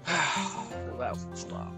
That full stop.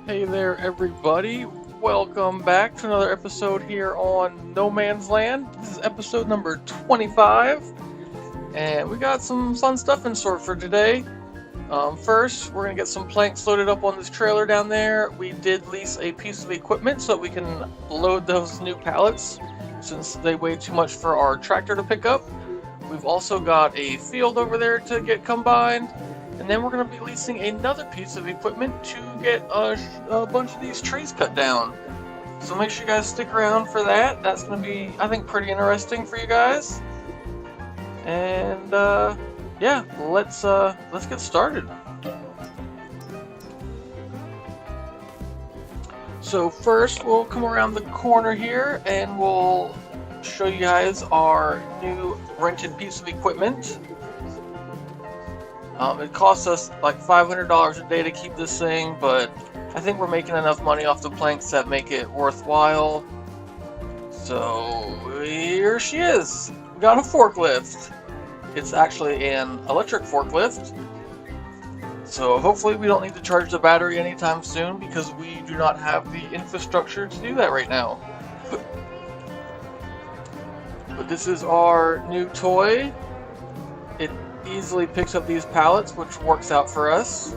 Hey there, everybody. Welcome back to another episode here on No Man's Land. This is episode number 25, and we got some fun stuff in store for today. First, we're going to get some planks loaded up on this trailer down there. We did lease a piece of equipment so that we can load those new pallets, since they weigh too much for our tractor to pick up. We've also got a field over there to get combined. And then we're going to be leasing another piece of equipment to get a bunch of these trees cut down. So make sure you guys stick around for that. That's going to be, I think, pretty interesting for you guys. And yeah, let's get started. So first, we'll come around the corner here and we'll show you guys our new rented piece of equipment. It costs us like $500 a day to keep this thing, but I think we're making enough money off the planks that make it worthwhile. So here she is. We got a forklift. It's actually an electric forklift. So hopefully we don't need to charge the battery anytime soon, because we do not have the infrastructure to do that right now. But this is our new toy. It easily picks up these pallets, which works out for us.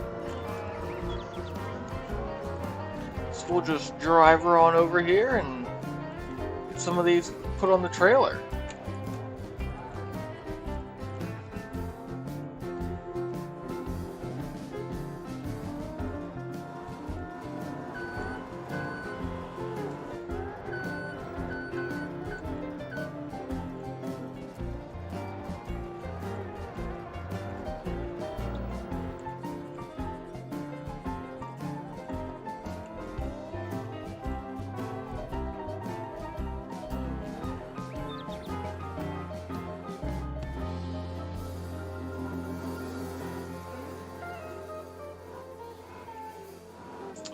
So we'll just drive her on over here and get some of these put on the trailer.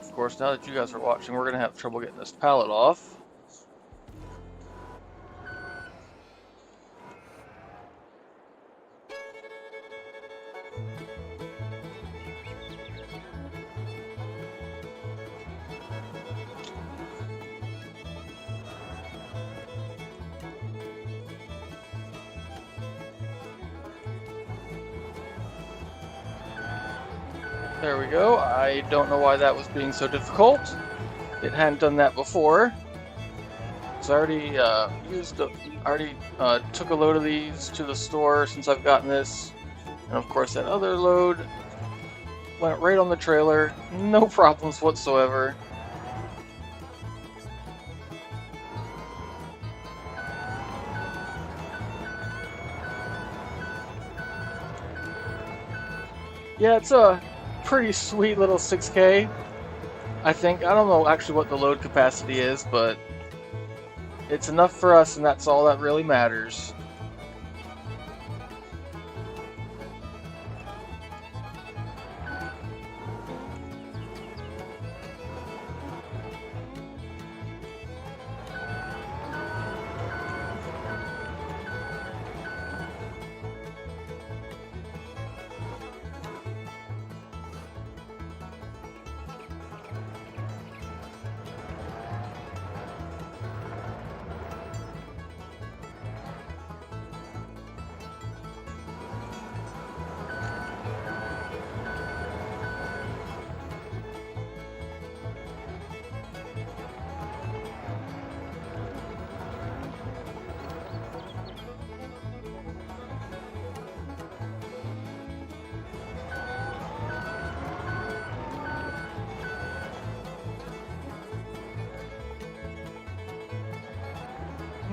Of course, now that you guys are watching, we're going to have trouble getting this pallet off. There we go. I don't know why that was being so difficult. It hadn't done that before. So I already took a load of these to the store since I've gotten this. And of course that other load went right on the trailer. No problems whatsoever. Yeah, it's a pretty sweet little 6K, I think. I don't know actually what the load capacity is, but it's enough for us, and that's all that really matters.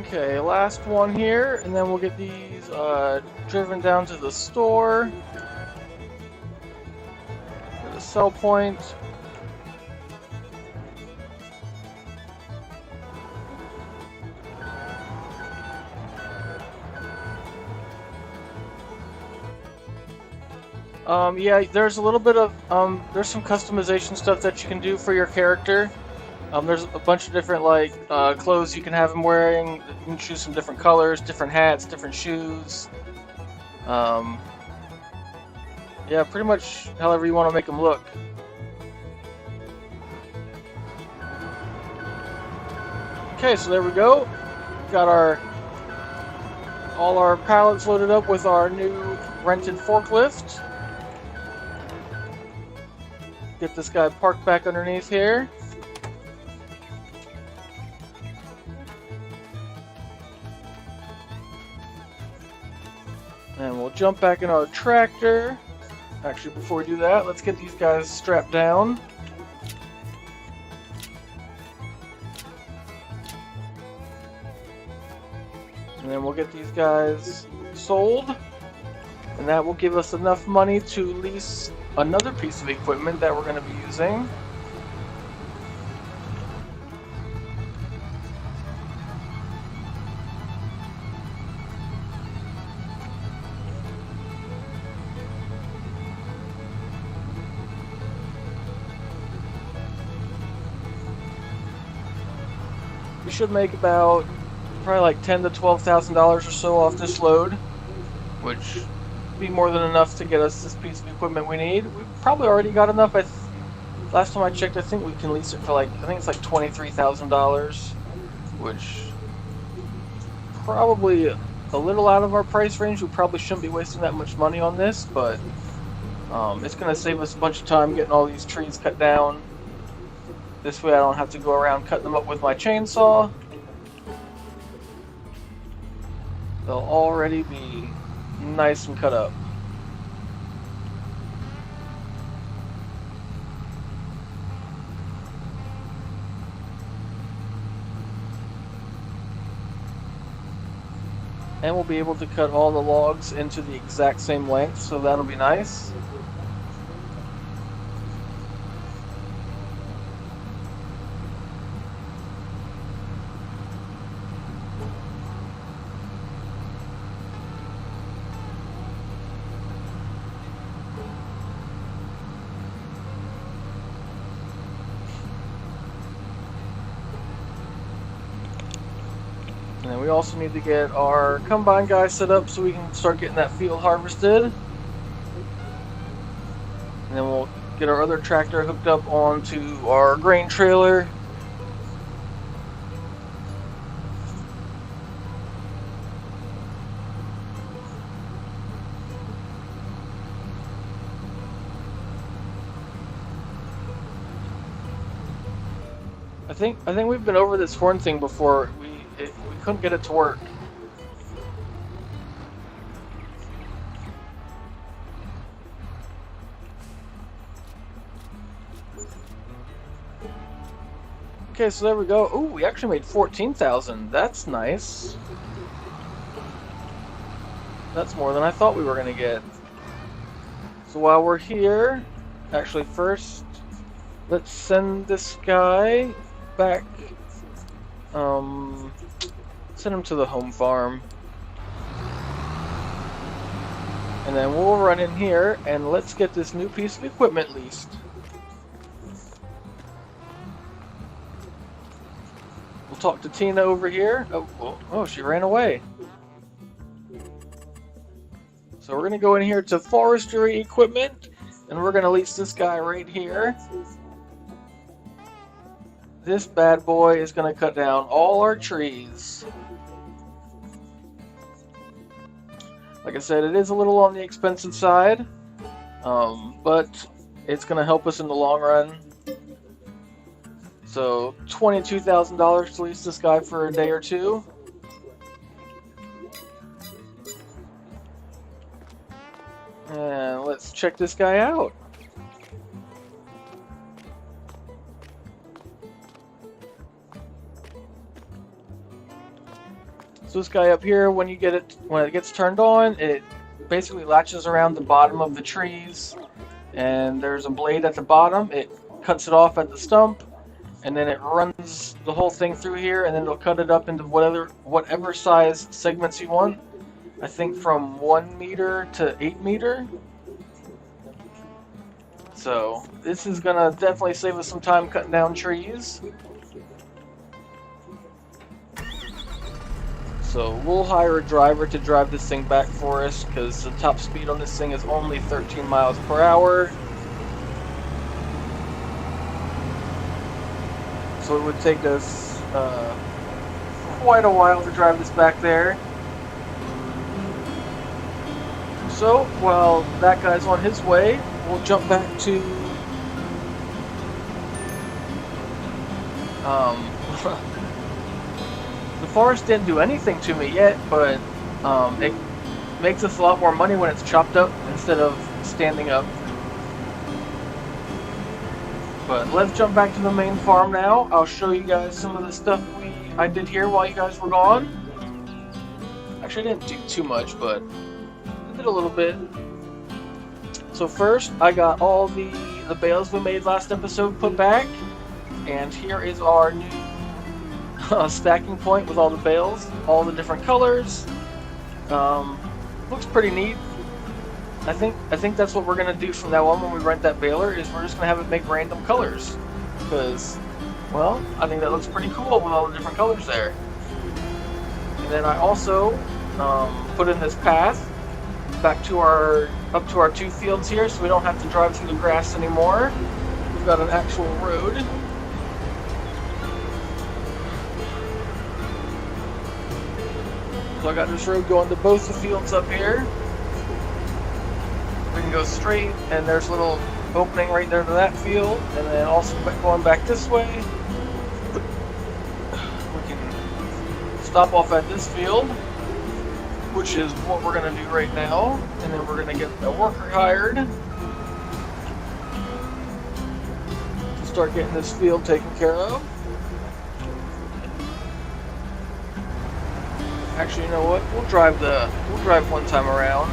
Okay, last one here, and then we'll get these driven down to the store. To the sell point. Yeah, there's a little bit of, there's some customization stuff that you can do for your character. There's a bunch of different, like, clothes you can have him wearing. You can choose some different colors, different hats, different shoes. Yeah, pretty much however you want to make them look. Okay, so there we go. Got all our pallets loaded up with our new rented forklift. Get this guy parked back underneath here. And we'll jump back in our tractor. Actually, before we do that, let's get these guys strapped down. And then we'll get these guys sold. And that will give us enough money to lease another piece of equipment that we're going to be using. We should make about probably like $10,000 to $12,000 or so off this load, which would be more than enough to get us this piece of equipment we need. We've probably already got enough. Last time I checked, I think we can lease it for I think it's like $23,000, which probably a little out of our price range. We probably shouldn't be wasting that much money on this, but it's going to save us a bunch of time getting all these trees cut down. This way I don't have to go around cutting them up with my chainsaw. They'll already be nice and cut up. And we'll be able to cut all the logs into the exact same length, so that'll be nice. And then we also need to get our combine guy set up so we can start getting that field harvested. And then we'll get our other tractor hooked up onto our grain trailer. I think we've been over this horn thing before. We couldn't get it to work. Okay, so there we go. Ooh, we actually made 14,000. That's nice. That's more than I thought we were gonna get. So while we're here, actually first, let's send this guy back. Send him to the home farm. And then we'll run in here and let's get this new piece of equipment leased. We'll talk to Tina over here. Oh, she ran away. So we're going to go in here to Forestry equipment and we're going to lease this guy right here. This bad boy is going to cut down all our trees. Like I said, it is a little on the expensive side, but it's going to help us in the long run. So $22,000 to lease this guy for a day or two. And let's check this guy out. So this guy up here, when it gets turned on, it basically latches around the bottom of the trees, and there's a blade at the bottom. It cuts it off at the stump, and then it runs the whole thing through here, and then it'll cut it up into whatever size segments you want. I think from 1 meter to 8 meter. So this is gonna definitely save us some time cutting down trees. So we'll hire a driver to drive this thing back for us because the top speed on this thing is only 13 miles per hour. So it would take us quite a while to drive this back there. So, while that guy's on his way, we'll jump back to the forest didn't do anything to me yet, but it makes us a lot more money when it's chopped up instead of standing up. But let's jump back to the main farm now. I'll show you guys some of the stuff I did here while you guys were gone. Actually, I didn't do too much, but I did a little bit. So first, I got all the bales we made last episode put back. And here is our new stacking point with all the bales, all the different colors. Looks pretty neat. I think that's what we're gonna do from now on when we rent that baler, is we're just gonna have it make random colors. Because, well, I think that looks pretty cool with all the different colors there. And then I also put in this path back to up to our 2 fields here, so we don't have to drive through the grass anymore. We've got an actual road. So I got this road going to both the fields up here. We can go straight, and there's a little opening right there to that field, and then also going back this way. We can stop off at this field, which is what we're going to do right now, and then we're going to get a worker hired to start getting this field taken care of. Actually, you know what? We'll drive one time around.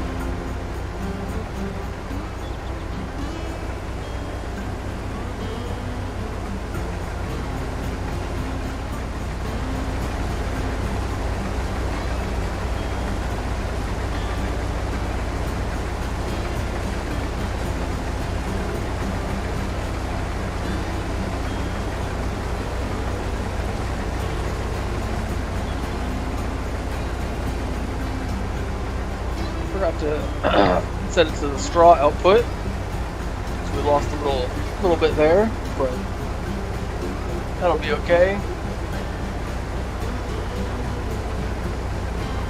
Forgot to set it to the straw output, so we lost a little bit there, but that'll be okay.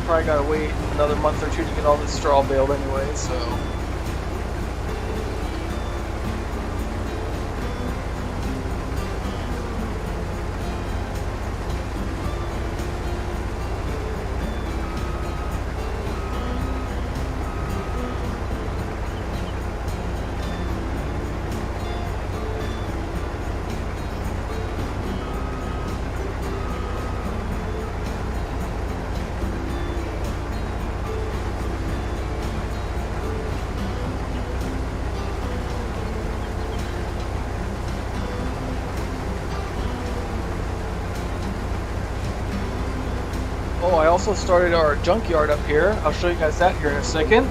Probably gotta wait another month or 2 to get all this straw baled anyway, so. Oh, I also started our junkyard up here. I'll show you guys that here in a second.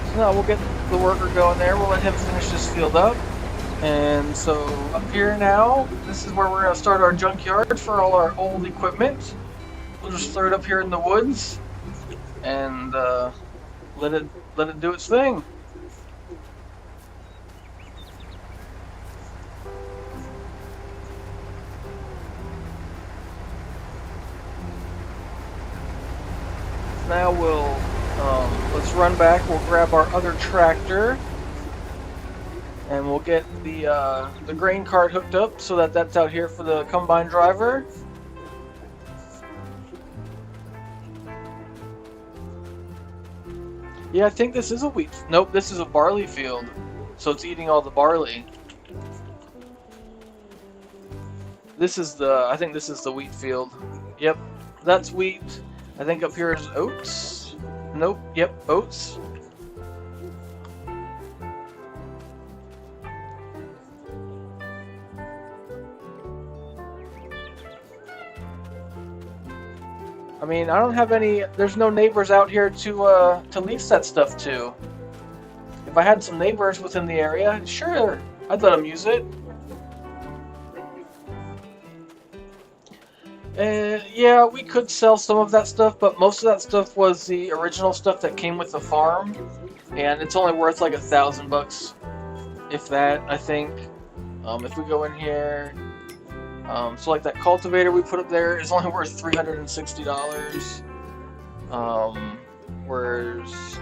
So now we'll get the worker going there. We'll let him finish this field up. And so up here now, this is where we're going to start our junkyard for all our old equipment. We'll just throw it up here in the woods and let it do its thing. Now let's run back. We'll grab our other tractor and we'll get the grain cart hooked up so that that's out here for the combine driver. Yeah, I think this is a wheat. Nope, this is a barley field. So it's eating all the barley. I think this is the wheat field. Yep, that's wheat. I think up here is oats. Nope, yep, oats. I mean, I don't have any. There's no neighbors out here to lease that stuff to. If I had some neighbors within the area, sure, I'd let them use it. Yeah, we could sell some of that stuff, but most of that stuff was the original stuff that came with the farm, and it's only worth like $1,000, if that, I think. If we go in here, so like that cultivator we put up there is only worth $360. Whereas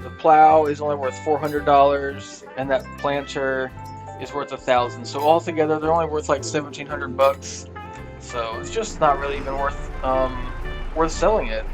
the plow is only worth $400, and that planter is worth $1,000. So altogether, they're only worth like $1,700. So it's just not really even worth selling it.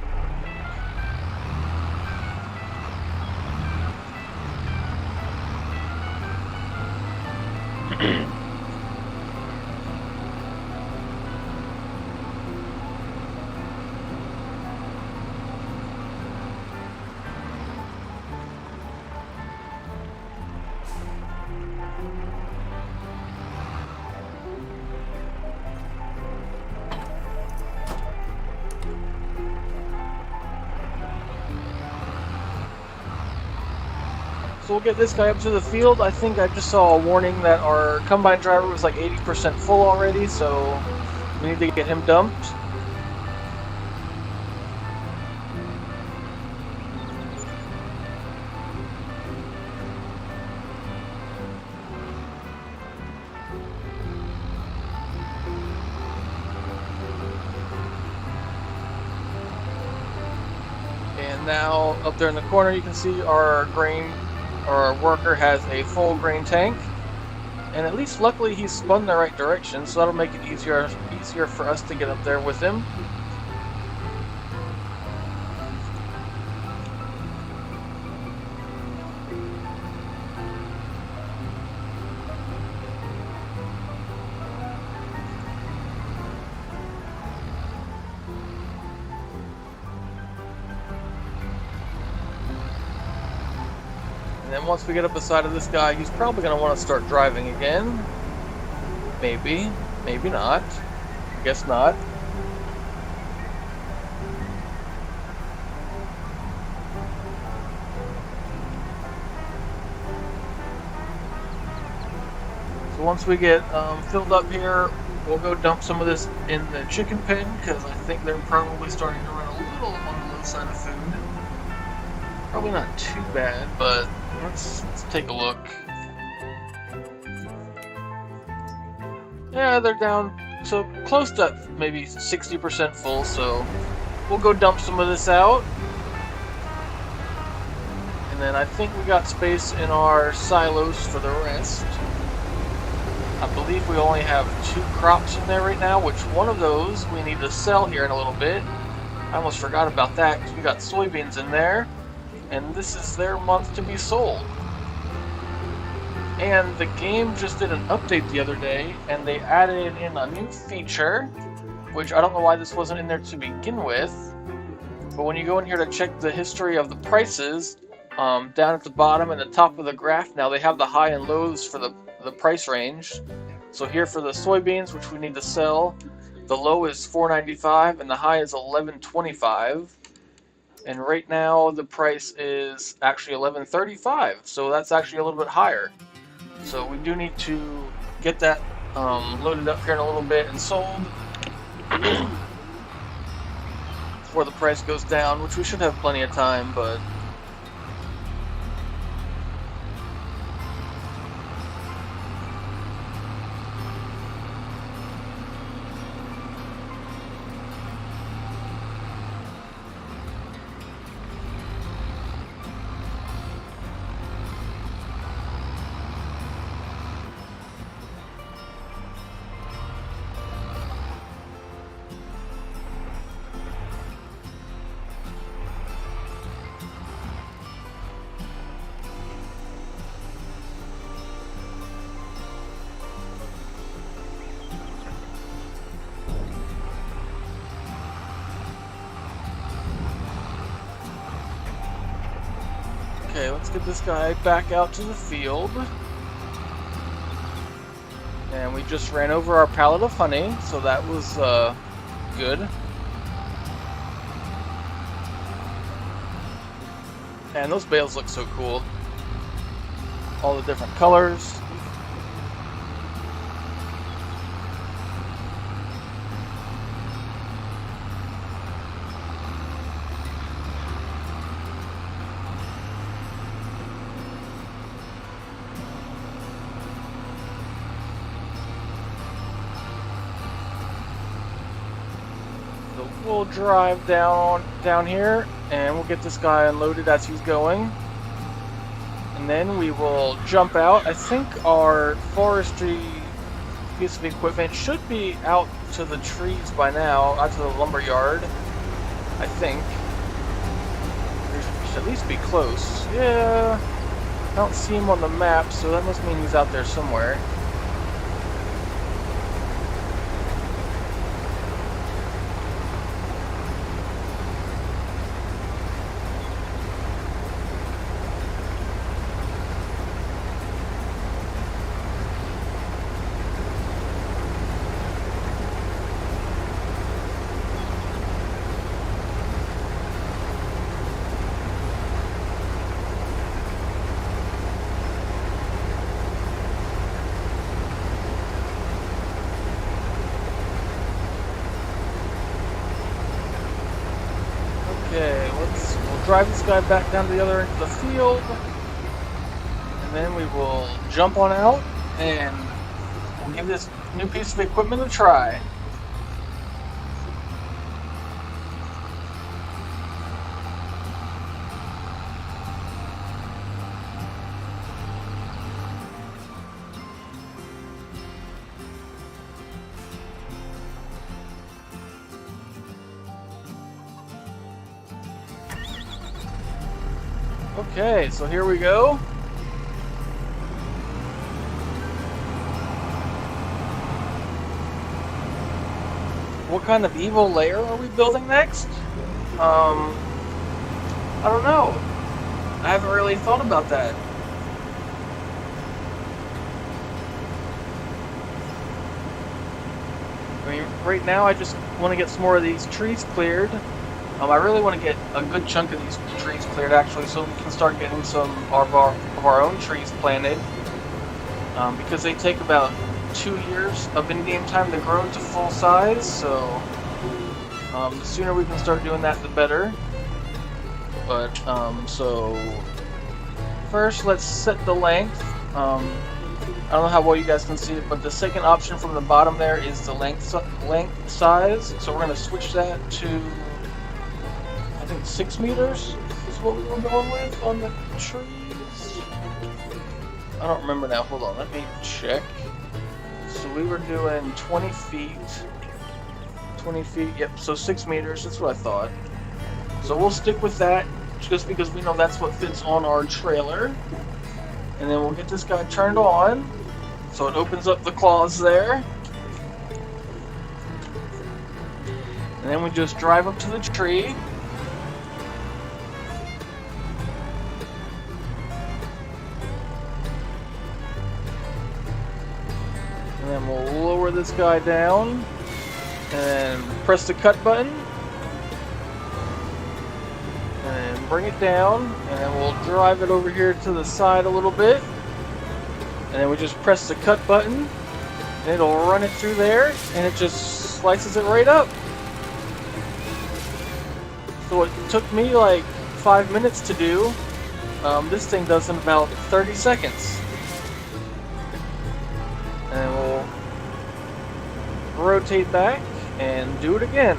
So we'll get this guy up to the field. I think I just saw a warning that our combine driver was like 80% full already, so we need to get him dumped. And now up there in the corner you can see our grain, or our worker has a full grain tank. And at least luckily he's spun the right direction, so that'll make it easier for us to get up there with him. And then once we get up beside of this guy, he's probably going to want to start driving again. Maybe. Maybe not. I guess not. So once we get filled up here, we'll go dump some of this in the chicken pen, because I think they're probably starting to run a little on the low side of food. Probably not too bad, but let's take a look. Yeah, they're down to close to maybe 60% full, so we'll go dump some of this out. And then I think we got space in our silos for the rest. I believe we only have 2 crops in there right now, which one of those we need to sell here in a little bit. I almost forgot about that, because we got soybeans in there, and this is their month to be sold. And the game just did an update the other day, and they added in a new feature, which I don't know why this wasn't in there to begin with, but when you go in here to check the history of the prices, down at the bottom and the top of the graph now, they have the high and lows for the price range. So here for the soybeans, which we need to sell, the low is $4.95 and the high is $11.25. And right now the price is actually $11.35, so that's actually a little bit higher. So we do need to get that loaded up here in a little bit and sold before the price goes down, which we should have plenty of time, but okay, let's get this guy back out to the field. And we just ran over our pallet of honey, so that was good. And those bales look so cool. All the different colors. So we'll drive down here, and we'll get this guy unloaded as he's going. And then we will jump out. I think our forestry piece of equipment should be out to the trees by now, out to the lumber yard, I think. He should at least be close. Yeah, I don't see him on the map, so that must mean he's out there somewhere. Okay, we'll drive this guy back down to the other end of the field, and then we will jump on out, and we'll give this new piece of equipment a try. Okay, so here we go. What kind of evil lair are we building next? I don't know. I haven't really thought about that. I mean, right now I just want to get some more of these trees cleared. I really want to get a good chunk of these trees cleared, actually, so we can start getting some of our own trees planted. Because they take about 2 years of in-game time to grow to full size, so the sooner we can start doing that, the better. But, so first let's set the length. I don't know how well you guys can see it, but the second option from the bottom there is the length size. So we're going to switch that to, I think, 6 meters is what we were going with on the trees. I don't remember now. Hold on, let me check. So we were doing 20 feet. 20 feet, yep, so 6 meters, that's what I thought. So we'll stick with that, just because we know that's what fits on our trailer. And then we'll get this guy turned on, so it opens up the claws there. And then we just drive up to the tree. And then we'll lower this guy down and press the cut button and bring it down, and then we'll drive it over here to the side a little bit, and then we just press the cut button and it'll run it through there, and it just slices it right up. So it took me like 5 minutes to do, this thing does in about 30 seconds. And we'll rotate back and do it again.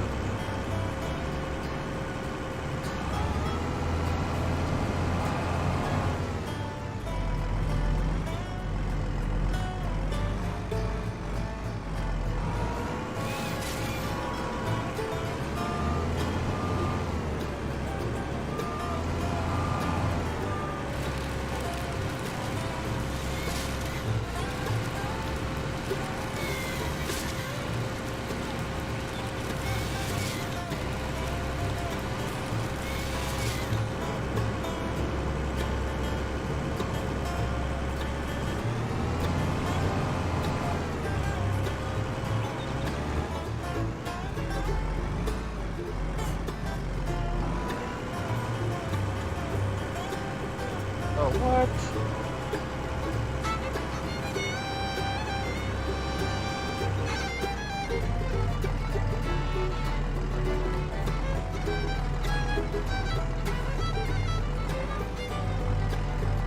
Oh, what?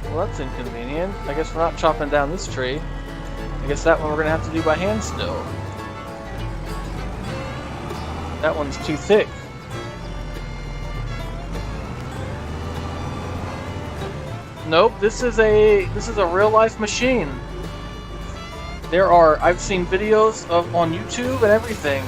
Well, that's inconvenient. I guess we're not chopping down this tree. I guess that one we're gonna have to do by hand still. That one's too thick. Nope, this is a real life machine. I've seen videos on YouTube and everything.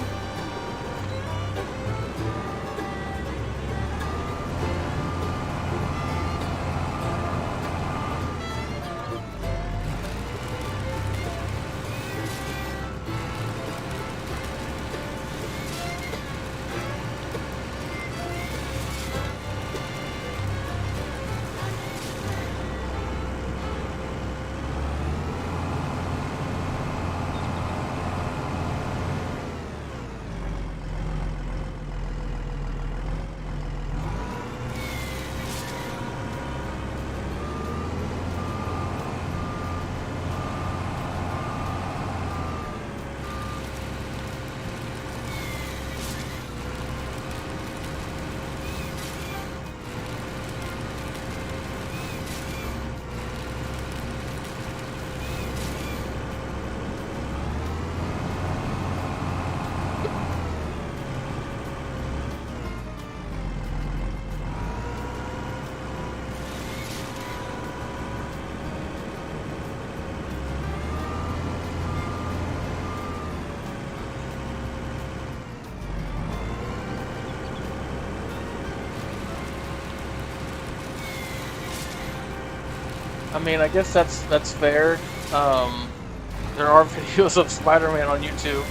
I mean, I guess that's fair. There are videos of Spider-Man on YouTube,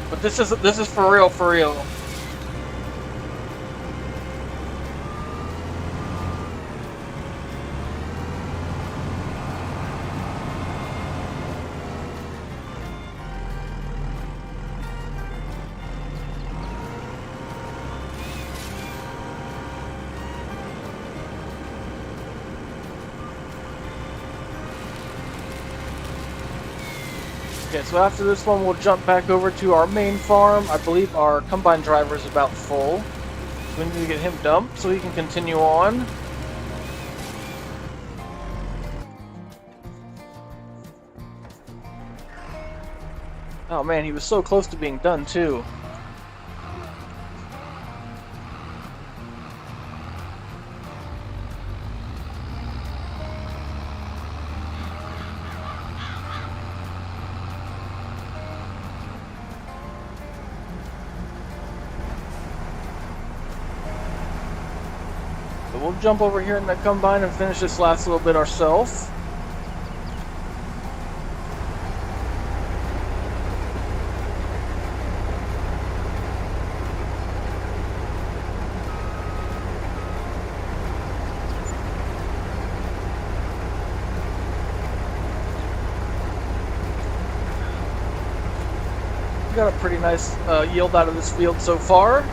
but this is for real, for real. Okay, so after this one, we'll jump back over to our main farm. I believe our combine driver is about full. We need to get him dumped so he can continue on. Oh man, he was so close to being done too. We'll jump over here in the combine and finish this last little bit ourselves. We got a pretty nice yield out of this field so far.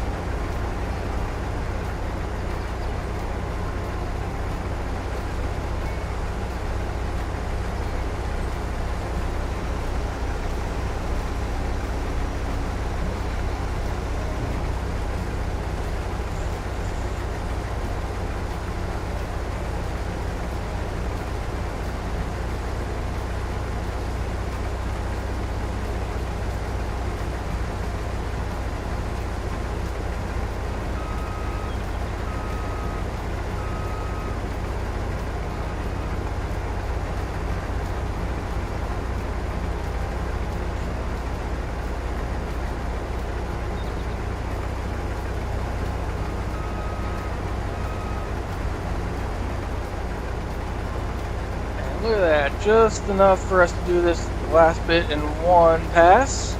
Look at that, just enough for us to do this last bit in one pass.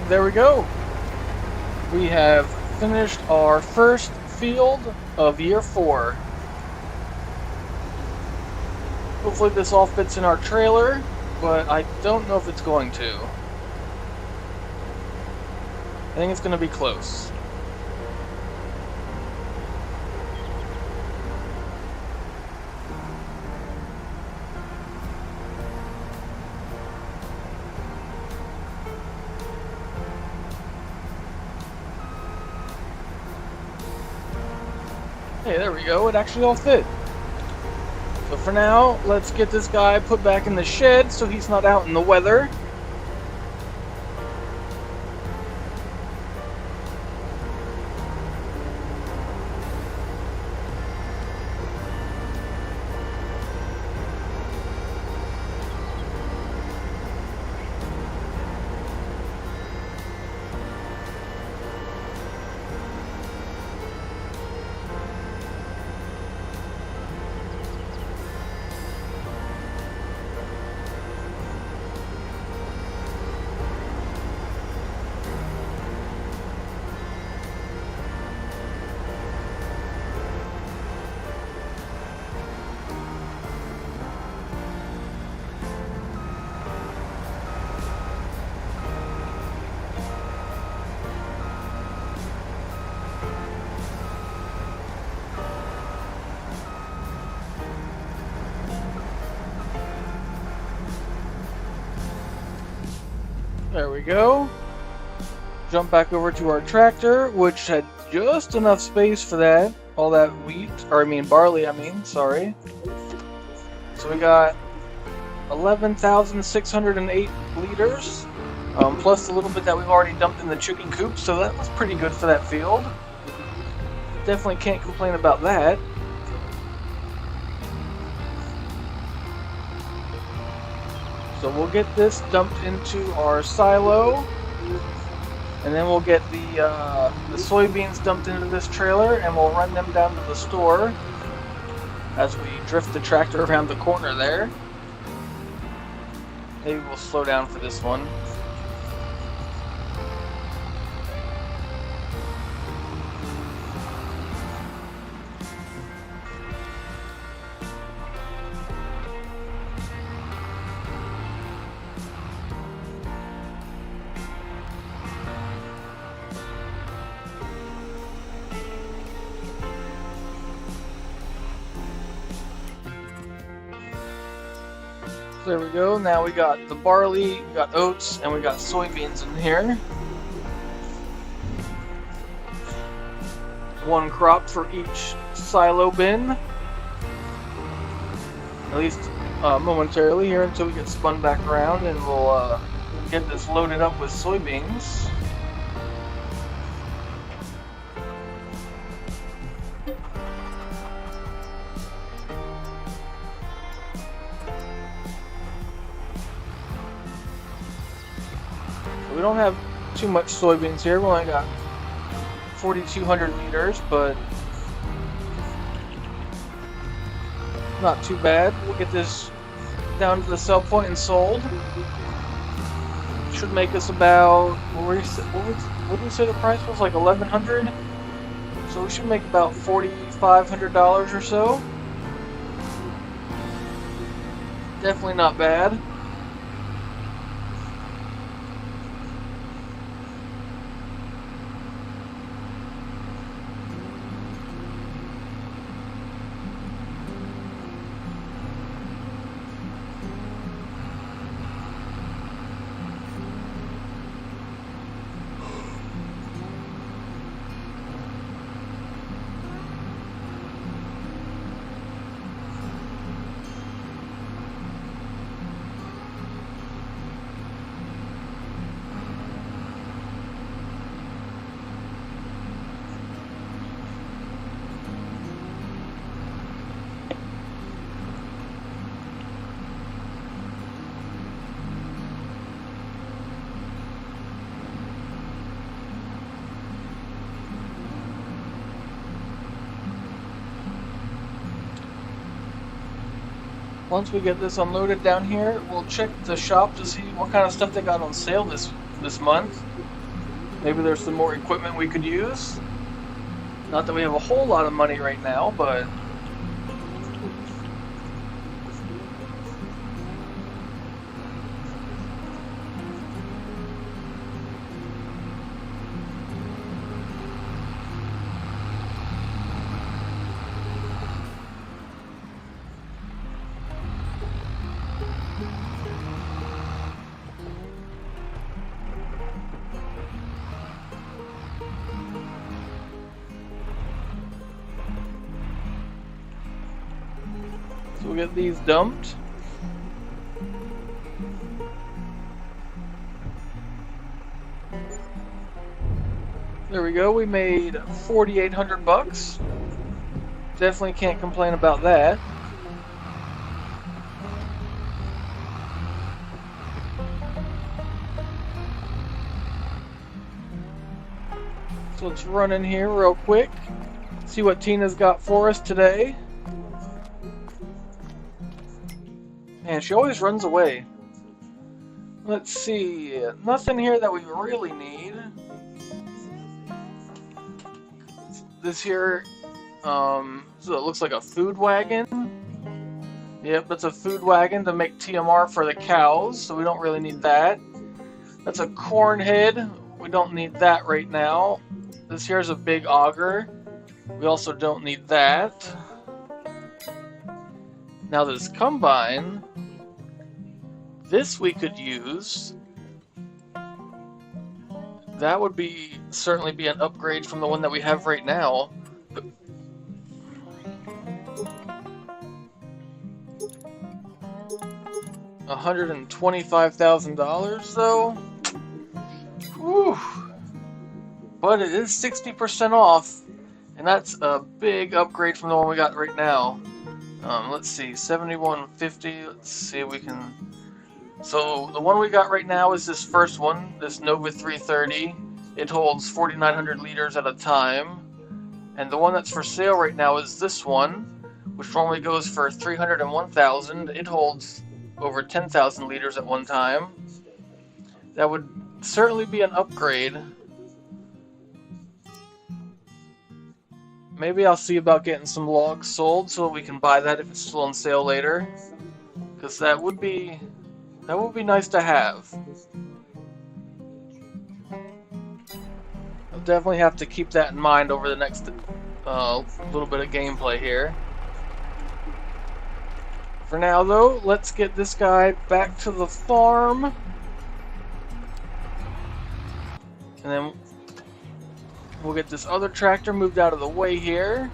there we go. We have finished our first field of year 4. Hopefully this all fits in our trailer, but I don't know if it's going to. I think it's going to be close. Hey, there we go. It actually all fit. So for now, let's get this guy put back in the shed so he's not out in the weather. There we go. Jump back over to our tractor, which had just enough space for that. All that wheat, or I mean barley, sorry. So we got 11,608 liters, plus a little bit that we've already dumped in the chicken coop, so that was pretty good for that field. Definitely can't complain about that. So we'll get this dumped into our silo, and then we'll get the soybeans dumped into this trailer, and we'll run them down to the store as we drift the tractor around the corner there. Maybe we'll slow down for this one. There we go. Now we got the barley, we got oats, and we got soybeans in here. One crop for each silo bin. At least momentarily here until we get spun back around, and we'll get this loaded up with soybeans. We don't have too much soybeans here. We only got 4,200 liters, but not too bad. We'll get this down to the sell point and sold. Should make us about, what did we say the price was? Like $1,100? So we should make about $4,500 or so. Definitely not bad. Once we get this unloaded down here, we'll check the shop to see what kind of stuff they got on sale this month. Maybe there's some more equipment we could use. Not that we have a whole lot of money right now, but... So we'll get these dumped. There we go, we made 4,800 bucks. Definitely can't complain about that. So let's run in here real quick, see what Tina's got for us today. Man, she always runs away. Let's see, nothing here that we really need. This here, so it looks like a food wagon. Yep, that's a food wagon to make TMR for the cows, so we don't really need that. That's a corn head. We don't need that right now. This here is a big auger. We also don't need that. Now this combine, this we could use. That would certainly be an upgrade from the one that we have right now. $125,000 though. Whew. But it is 60% off, and that's a big upgrade from the one we got right now. Let's see, 7150. Let's see if we can. So the one we got right now is this first one, this Nova 330. It holds 4,900 liters at a time. And the one that's for sale right now is this one, which normally goes for 301,000. It holds over 10,000 liters at one time. That would certainly be an upgrade. Maybe I'll see about getting some logs sold so we can buy that if it's still on sale later. Because that would be nice to have. I'll definitely have to keep that in mind over the next little bit of gameplay here. For now though, let's get this guy back to the farm. And then we'll get this other tractor moved out of the way here.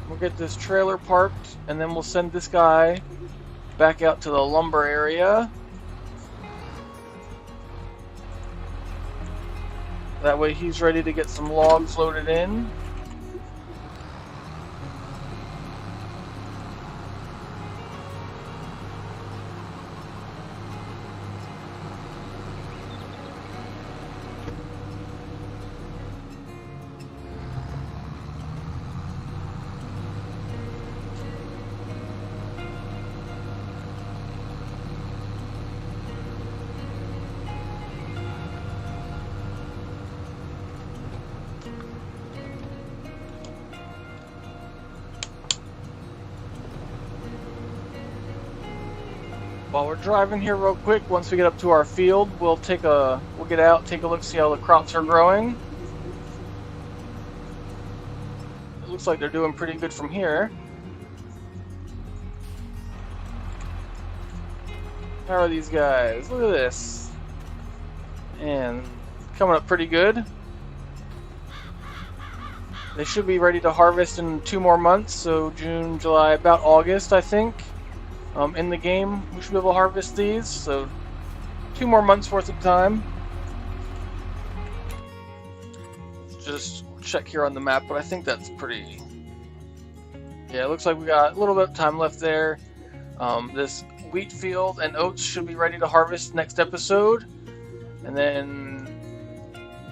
We'll get this trailer parked, and then we'll send this guy back out to the lumber area. That way he's ready to get some logs loaded in. While we're driving here real quick, once we get up to our field, we'll get out, take a look, see how the crops are growing. It looks like they're doing pretty good from here. How are these guys? Look at this. And coming up pretty good. They should be ready to harvest in 2 more months, so June, July, about August, I think. In the game, we should be able to harvest these, so 2 more months worth of time. Just check here on the map, but I think that's pretty... Yeah, it looks like we got a little bit of time left there. This wheat field and oats should be ready to harvest next episode. And then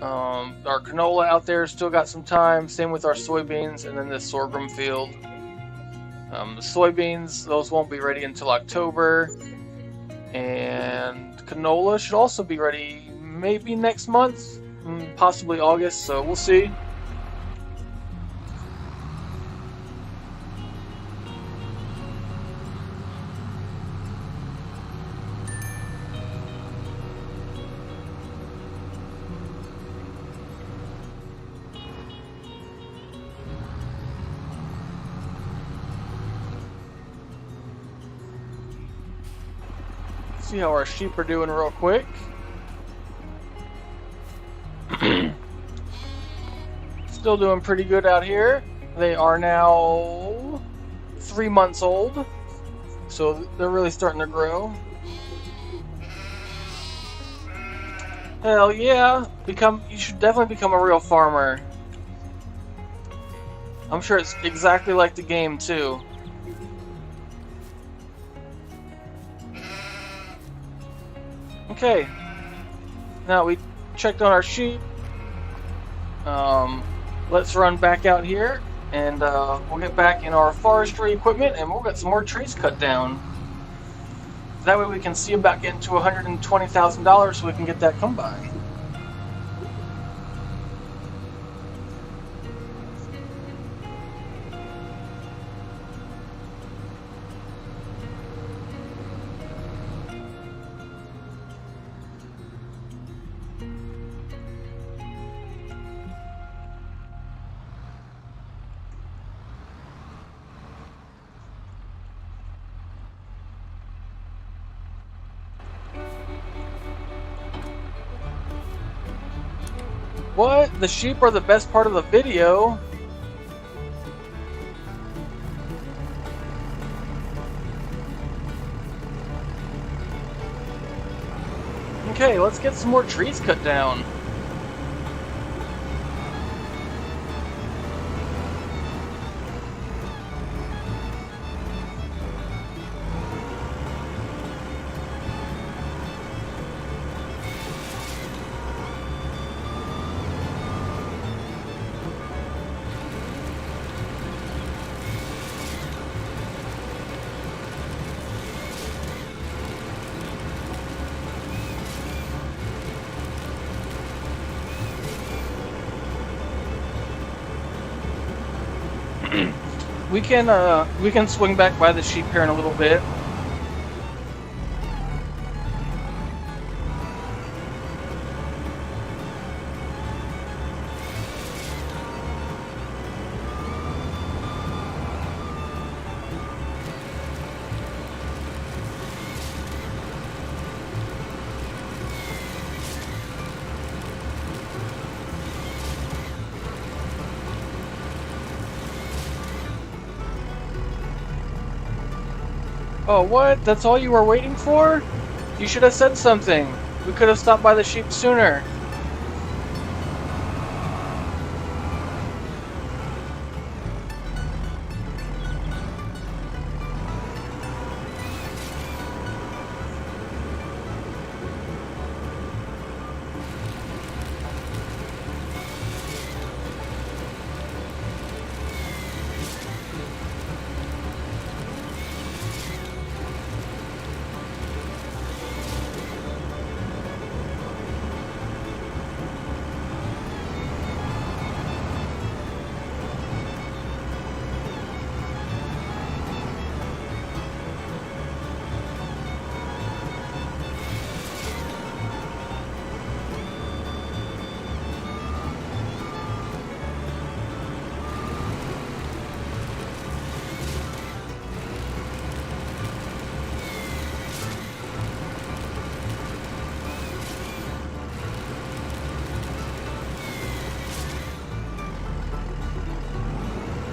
our canola out there still got some time, same with our soybeans, and then this sorghum field. The soybeans, those won't be ready until October. And canola should also be ready maybe next month, possibly August, so we'll see. See how our sheep are doing real quick. Still doing pretty good out here. They are now 3 months old, so they're really starting to grow. Hell yeah, you should definitely become a real farmer. I'm sure it's exactly like the game too. Okay, now we checked on our sheep. Let's run back out here, and we'll get back in our forestry equipment, and we'll get some more trees cut down. That way we can see about getting to $120,000 so we can get that combine. What? The sheep are the best part of the video? Okay, let's get some more trees cut down. We can swing back by the sheep here in a little bit. Oh, what? That's all you were waiting for? You should have said something. We could have stopped by the sheep sooner.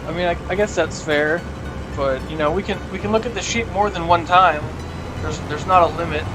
I mean, I guess that's fair, but you know, we can look at the sheep more than one time. There's not a limit.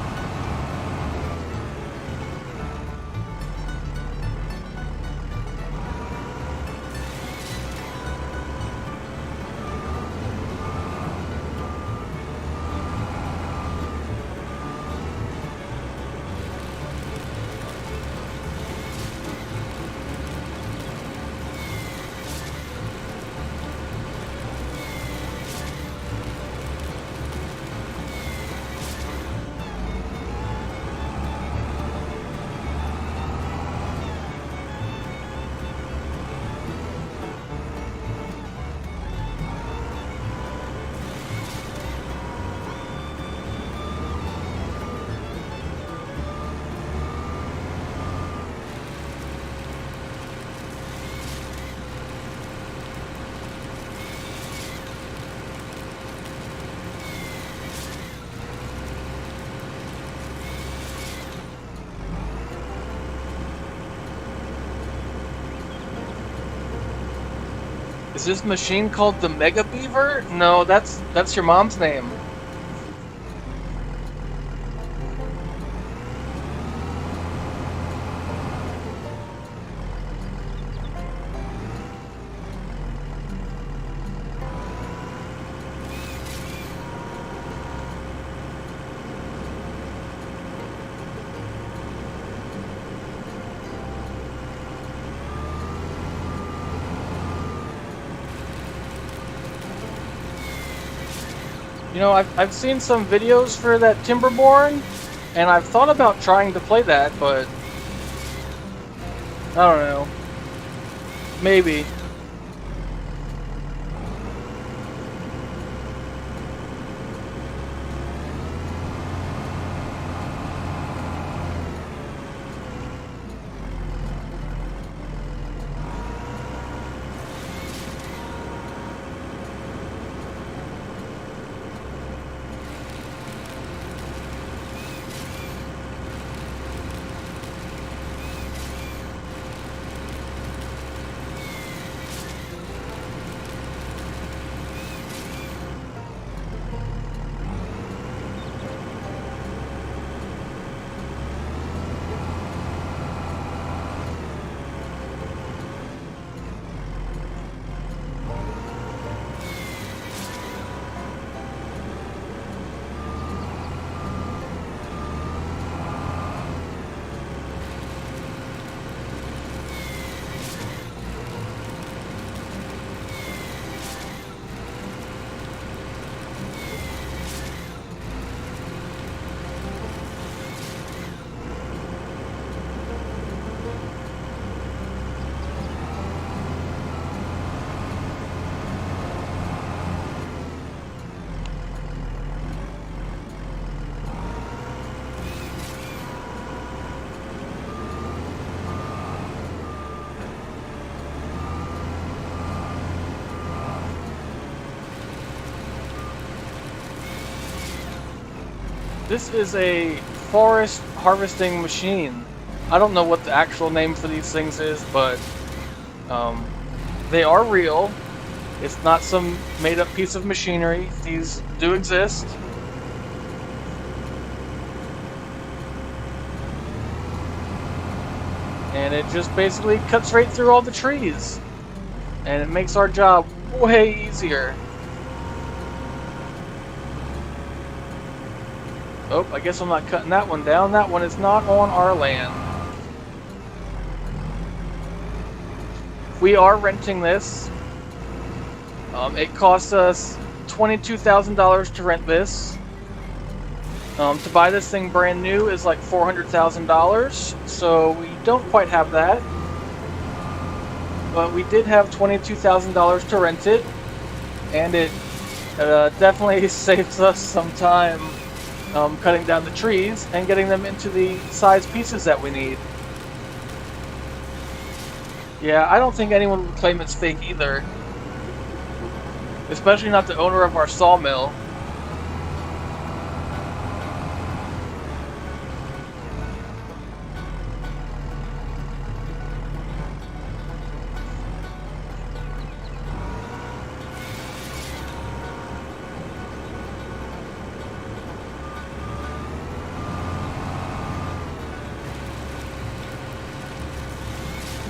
Is this machine called the Mega Beaver? No, that's your mom's name. You know, I've seen some videos for that Timberborn, and I've thought about trying to play that, but I don't know. Maybe. This is a forest harvesting machine. I don't know what the actual name for these things is, but they are real. It's not some made-up piece of machinery. These do exist. And it just basically cuts right through all the trees. And it makes our job way easier. Oh, I guess I'm not cutting that one down. That one is not on our land. We are renting this. It costs us $22,000 to rent this. To buy this thing brand new is like $400,000, so we don't quite have that. But we did have $22,000 to rent it, and it definitely saves us some time cutting down the trees and getting them into the size pieces that we need. Yeah, I don't think anyone would claim it's fake either. Especially not the owner of our sawmill.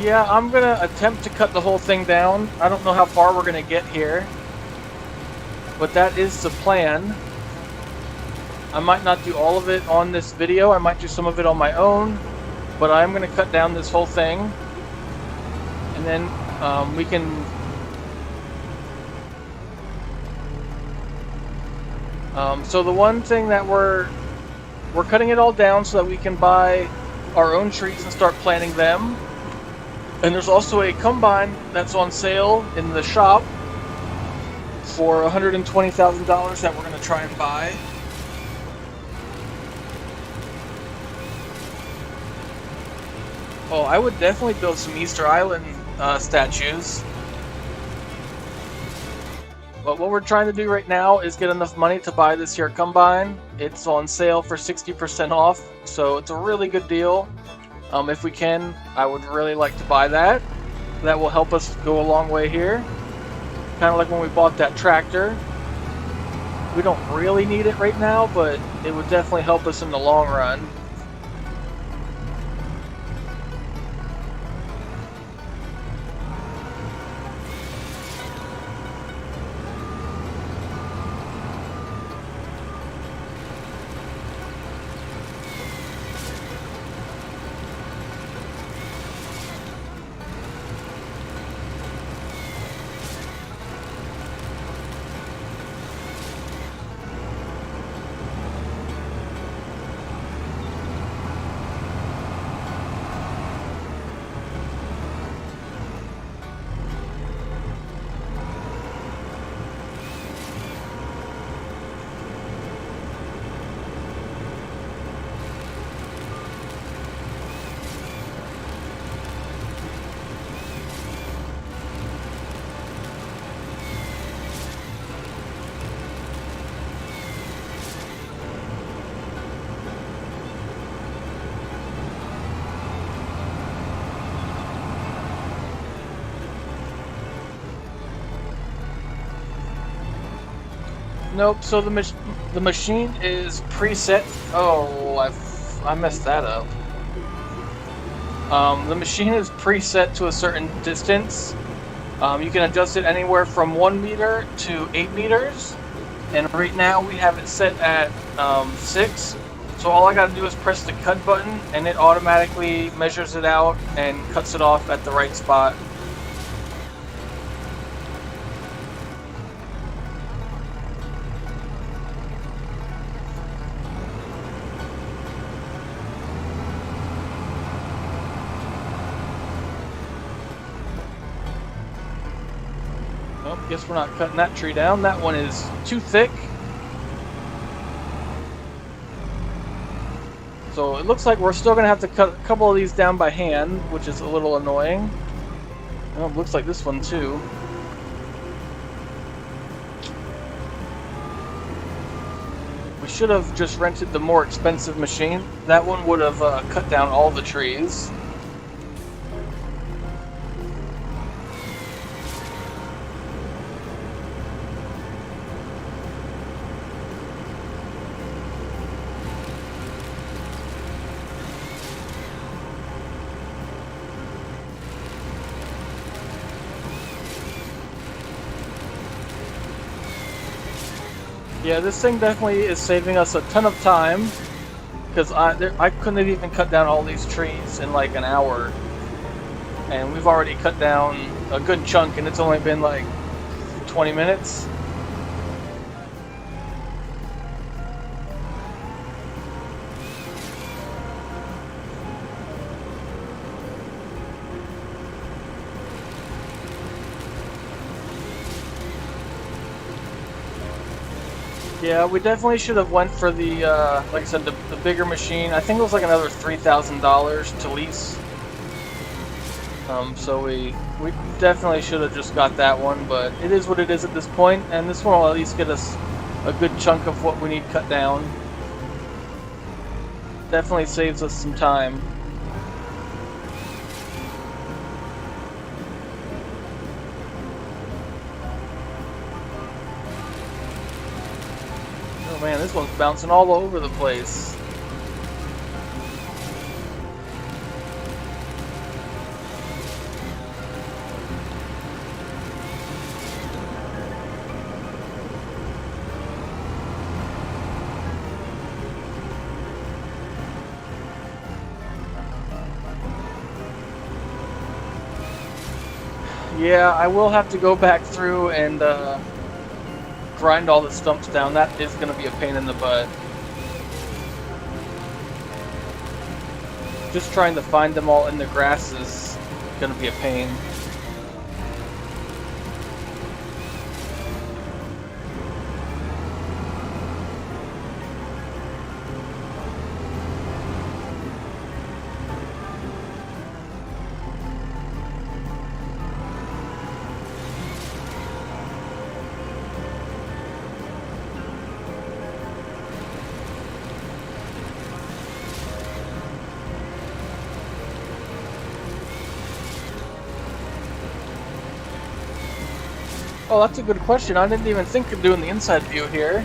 Yeah, I'm gonna attempt to cut the whole thing down. I don't know how far we're gonna get here, but that is the plan. I might not do all of it on this video. I might do some of it on my own, but I'm gonna cut down this whole thing, and then we can so the one thing that we're cutting it all down so that we can buy our own trees and start planting them. And there's also a combine that's on sale in the shop for $120,000 that we're going to try and buy. Oh, I would definitely build some Easter Island statues. But what we're trying to do right now is get enough money to buy this here combine. It's on sale for 60% off, so it's a really good deal. If we can, I would really like to buy that. That will help us go a long way here. Kind of like when we bought that tractor. We don't really need it right now, but it would definitely help us in the long run. Nope. So the machine is preset. Oh, I messed that up. The machine is preset to a certain distance. You can adjust it anywhere from 1 meter to 8 meters. And right now we have it set at 6. So all I gotta do is press the cut button and it automatically measures it out and cuts it off at the right spot. Oh, guess we're not cutting that tree down. That one is too thick. So it looks like we're still going to have to cut a couple of these down by hand, which is a little annoying. Oh, it looks like this one too. We should have just rented the more expensive machine. That one would have cut down all the trees. Yeah, this thing definitely is saving us a ton of time, because I couldn't have even cut down all these trees in like an hour, and we've already cut down a good chunk, and it's only been like 20 minutes. Yeah, we definitely should have went for the, like I said, the bigger machine. I think it was like another $3,000 to lease. So we definitely should have just got that one, but it is what it is at this point, and this one will at least get us a good chunk of what we need cut down. Definitely saves us some time. Oh man, this one's bouncing all over the place. Yeah, I will have to go back through and grind all the stumps down. That is going to be a pain in the butt. Just trying to find them all in the grass is going to be a pain. Oh, that's a good question. I didn't even think of doing the inside view here.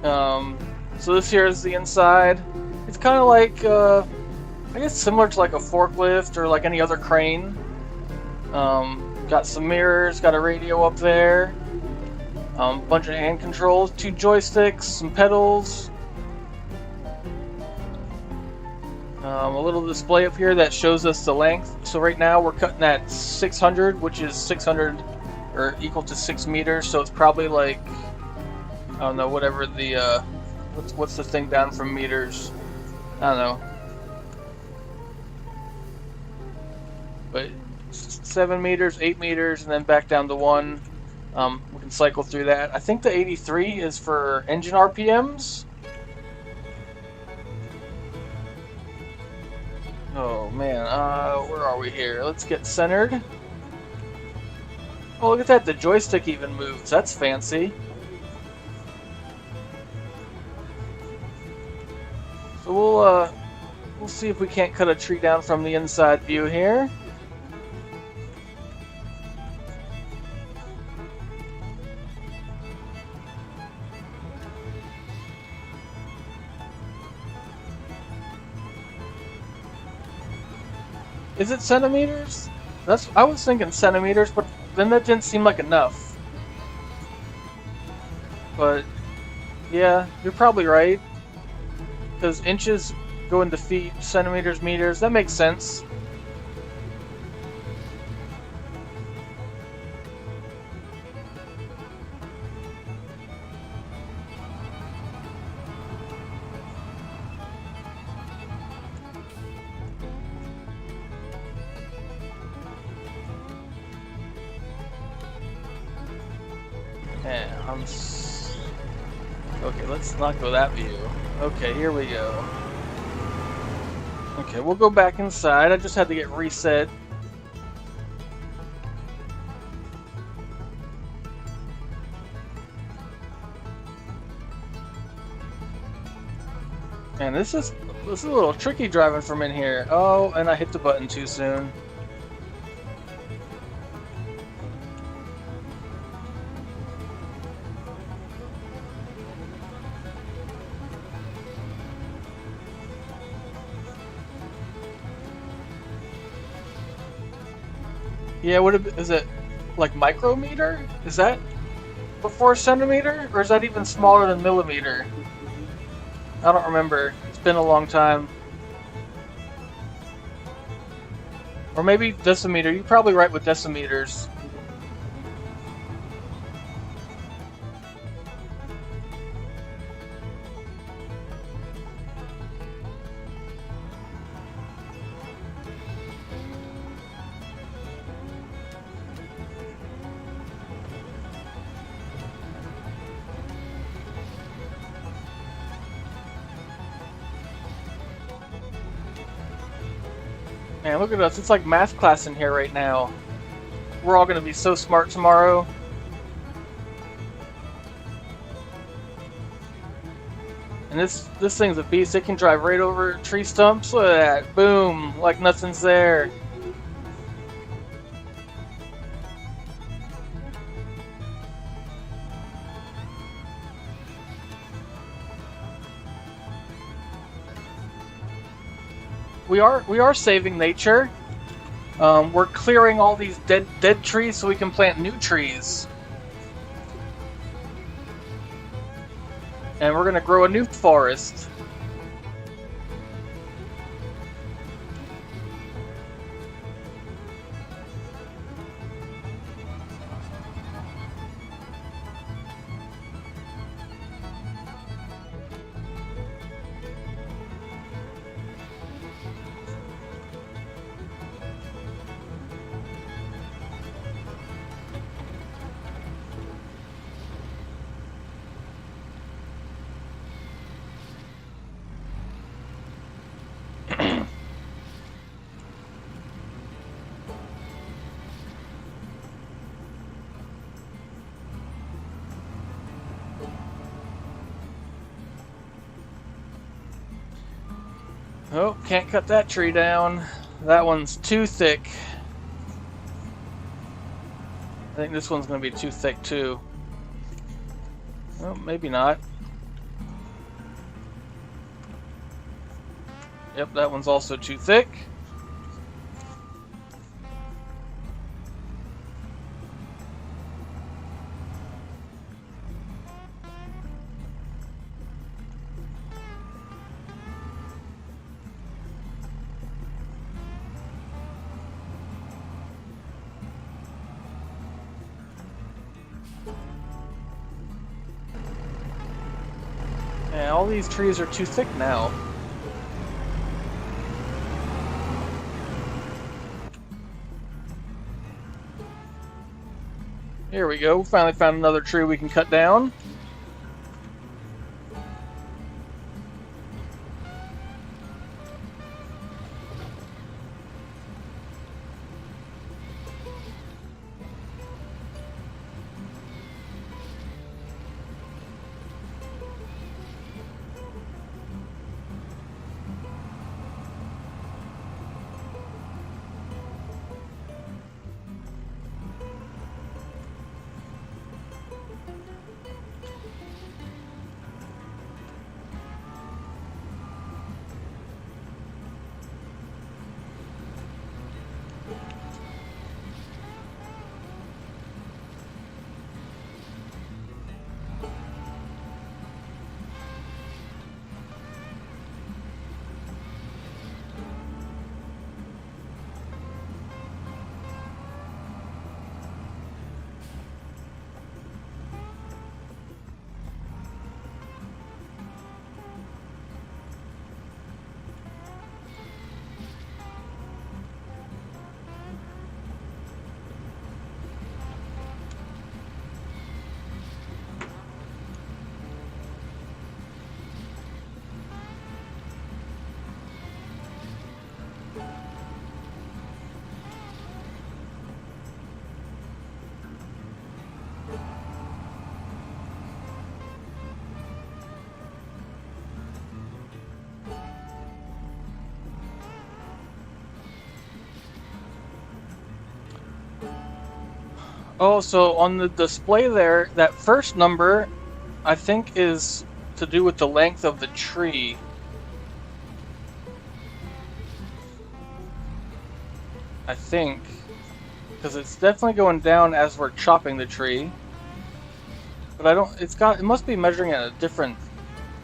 So this here is the inside. It's kind of like, I guess similar to like a forklift or like any other crane. Got some mirrors, got a radio up there, bunch of hand controls, 2 joysticks, some pedals, a little display up here that shows us the length. So right now we're cutting at 600, which is 600 or equal to 6 meters. So it's probably like, I don't know, whatever the what's the thing down from meters? I don't know. But 7 meters, 8 meters, and then back down to 1. We can cycle through that. I think the 83 is for engine RPMs. Oh man, where are we here? Let's get centered. Oh, look at that, the joystick even moves. That's fancy. So we'll see if we can't cut a tree down from the inside view here. Is it centimeters? I was thinking centimeters, but then that didn't seem like enough. But yeah, you're probably right. Because inches go into feet, centimeters, meters, that makes sense. Okay, let's not go that view. Okay, here we go. Okay, we'll go back inside. I just had to get reset. Man, this is a little tricky driving from in here. Oh, and I hit the button too soon. Yeah, is it like micrometer? Is that before centimeter? Or is that even smaller than millimeter? I don't remember. It's been a long time. Or maybe decimeter. You're probably right with decimeters. Man, look at us. It's like math class in here right now. We're all going to be so smart tomorrow. And this thing's a beast. It can drive right over tree stumps. Look at that. Boom. Like nothing's there. We are saving nature. We're clearing all these dead trees so we can plant new trees. And we're gonna grow a new forest. Oh, can't cut that tree down. That one's too thick. think this one's going to be too thick too. Well, maybe not. Yep, that one's also too thick. Yeah, all these trees are too thick now. Here we go. Finally found another tree we can cut down. Oh, so on the display there, that first number, I think, is to do with the length of the tree. I think. Because it's definitely going down as we're chopping the tree. But I don't, it must be measuring at a different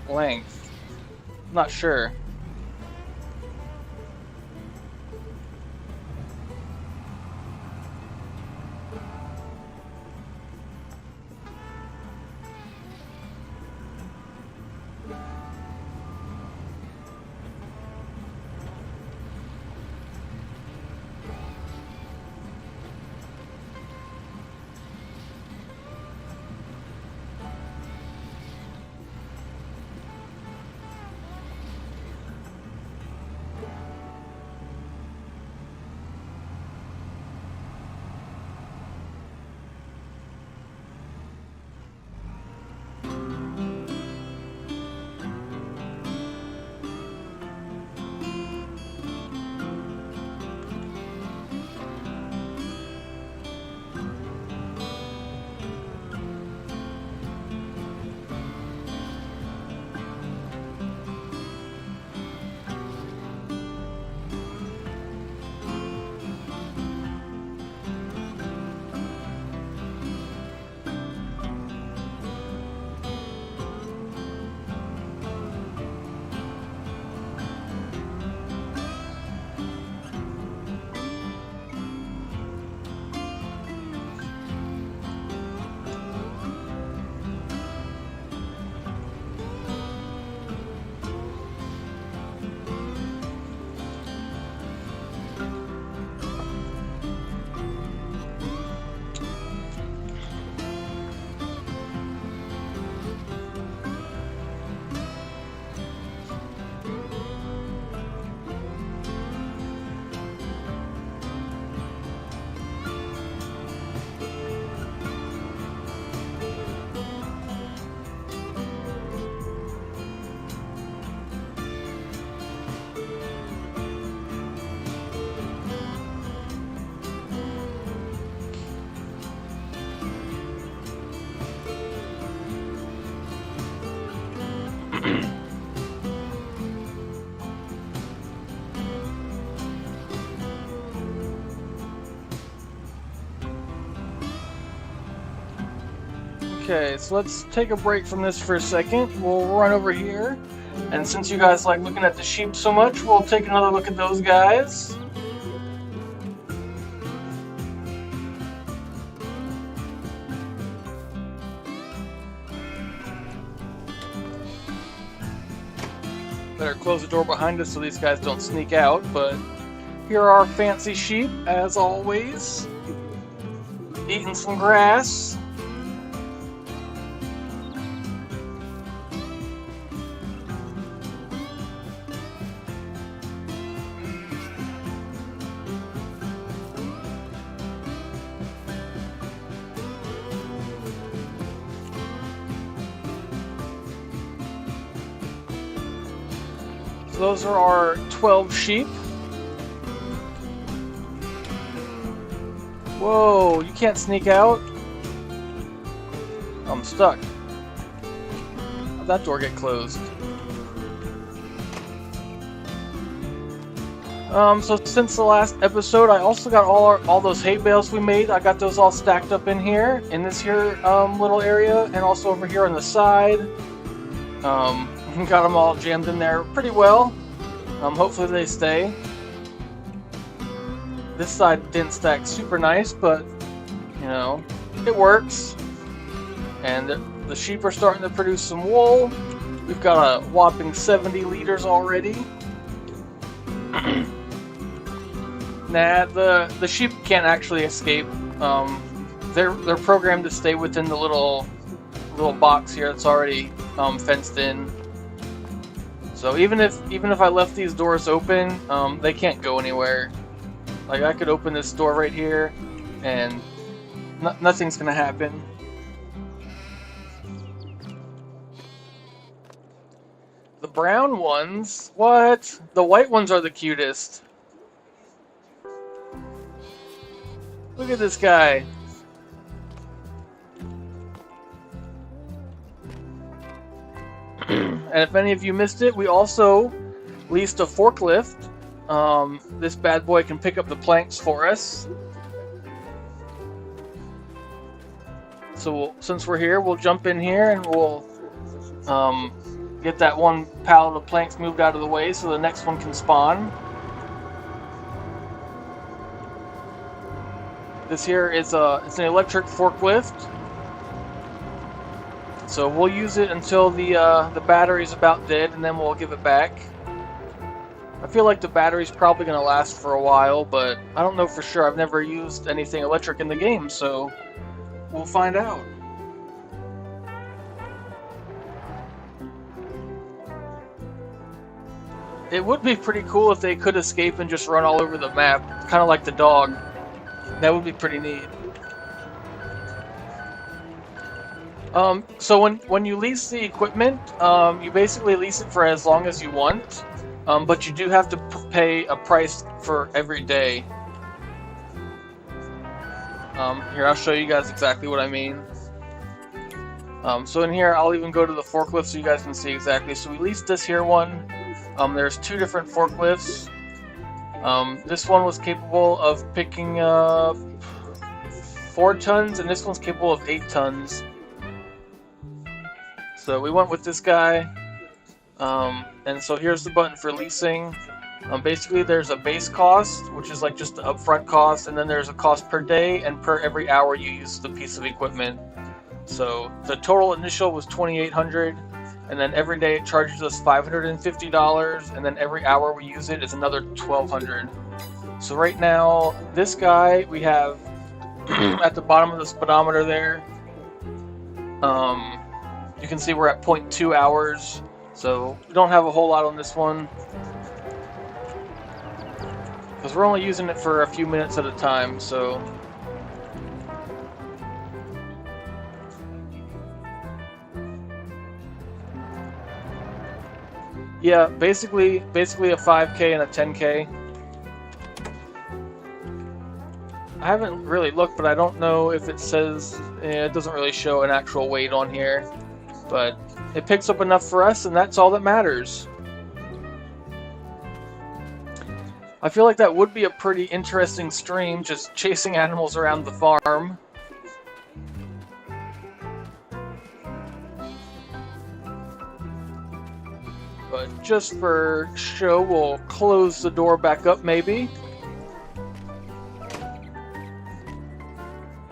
length. I'm not sure. Okay, so let's take a break from this for a second. We'll run over here, and since you guys like looking at the sheep so much, we'll take another look at those guys. Better close the door behind us so these guys don't sneak out, but here are our fancy sheep, as always. Eating some grass. So those are our 12 sheep. Whoa, you can't sneak out? I'm stuck. How'd that door get closed? So since the last episode, I also got all those hay bales we made. I got those all stacked up in here, in this here little area, and also over here on the side. Got them all jammed in there pretty well. Hopefully they stay. This side didn't stack super nice, but you know, it works. And the sheep are starting to produce some wool. We've got a whopping 70 liters already. Nah, the sheep can't actually escape. They're programmed to stay within the little box here that's already fenced in. So even if I left these doors open, they can't go anywhere. Like, I could open this door right here, and nothing's gonna happen. The brown ones? What? The white ones are the cutest. Look at this guy. And if any of you missed it, we also leased a forklift. This bad boy can pick up the planks for us. So since we're here, we'll jump in here and we'll get that one pallet of planks moved out of the way so the next one can spawn. This here is it's an electric forklift. So we'll use it until the battery's about dead, and then we'll give it back. I feel like the battery's probably going to last for a while, but I don't know for sure. I've never used anything electric in the game, so we'll find out. It would be pretty cool if they could escape and just run all over the map, kind of like the dog. That would be pretty neat. So when you lease the equipment, you basically lease it for as long as you want. But you do have to pay a price for every day. Here, I'll show you guys exactly what I mean. So in here, I'll even go to the forklift so you guys can see exactly. So we leased this here one. There's two different forklifts. This one was capable of picking up 4 tons, and this one's capable of 8 tons. So we went with this guy. And so here's the button for leasing. Basically, there's a base cost, which is like just the upfront cost, and then there's a cost per day and per every hour you use the piece of equipment. So the total initial was $2,800, and then every day it charges us $550, and then every hour we use it is another $1,200. So right now, this guy we have at the bottom of the speedometer there. You can see we're at 0.2 hours. So we don't have a whole lot on this one because we're only using it for a few minutes at a time. So yeah, basically a 5K and a 10K. I haven't really looked, but I don't know if it says, it doesn't really show an actual weight on here, but it picks up enough for us, and that's all that matters. I feel like that would be a pretty interesting stream, just chasing animals around the farm. just for show, we'll close the door back up maybe.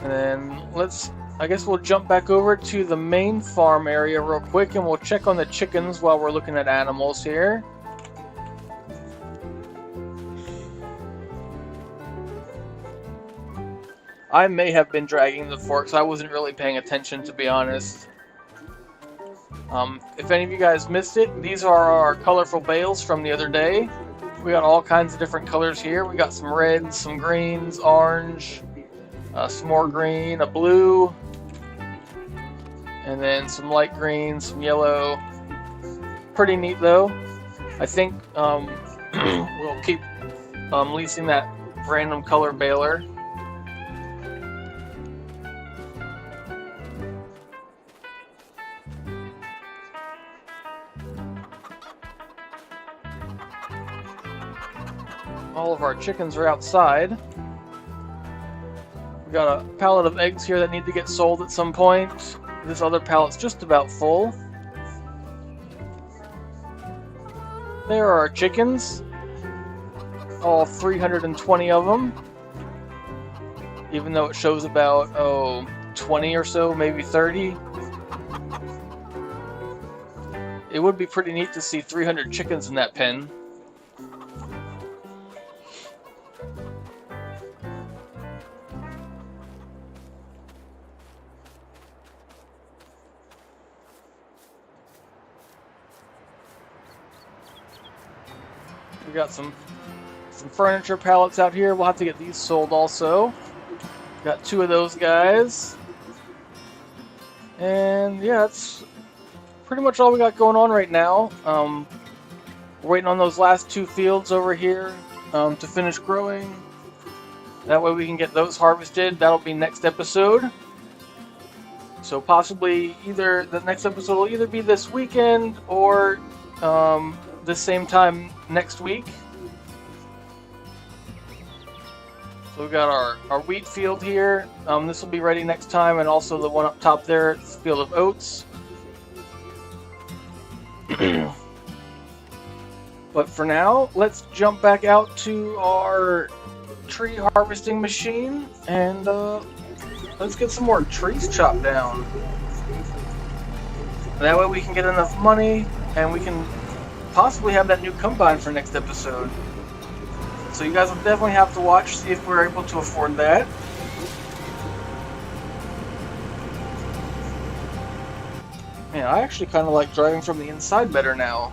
And then I guess we'll jump back over to the main farm area real quick and we'll check on the chickens while we're looking at animals here. I may have been dragging the forks. I wasn't really paying attention, to be honest. If any of you guys missed it, these are our colorful bales from the other day. We got all kinds of different colors here. We got some reds, some greens, orange, some more green, a blue, and then some light green, some yellow. Pretty neat though. I think we'll keep leasing that random color baler. All of our chickens are outside. We got a pallet of eggs here that need to get sold at some point. This other pallet's just about full. There are our chickens. All 320 of them. Even though it shows about, 20 or so, maybe 30. It would be pretty neat to see 300 chickens in that pen. We got some furniture pallets out here. We'll have to get these sold also. Got 2 of those guys. And yeah, that's pretty much all we got going on right now. We're waiting on those last 2 fields over here to finish growing. That way we can get those harvested. That'll be next episode. So possibly either the next episode will either be this weekend or the same time next week. So we've got our wheat field here. This will be ready next time, and also the one up top there, it's the field of oats. But for now, let's jump back out to our tree harvesting machine and let's get some more trees chopped down. That way we can get enough money and we can possibly have that new combine for next episode. So you guys will definitely have to watch, see if we're able to afford that. Man, I actually kind of like driving from the inside better now.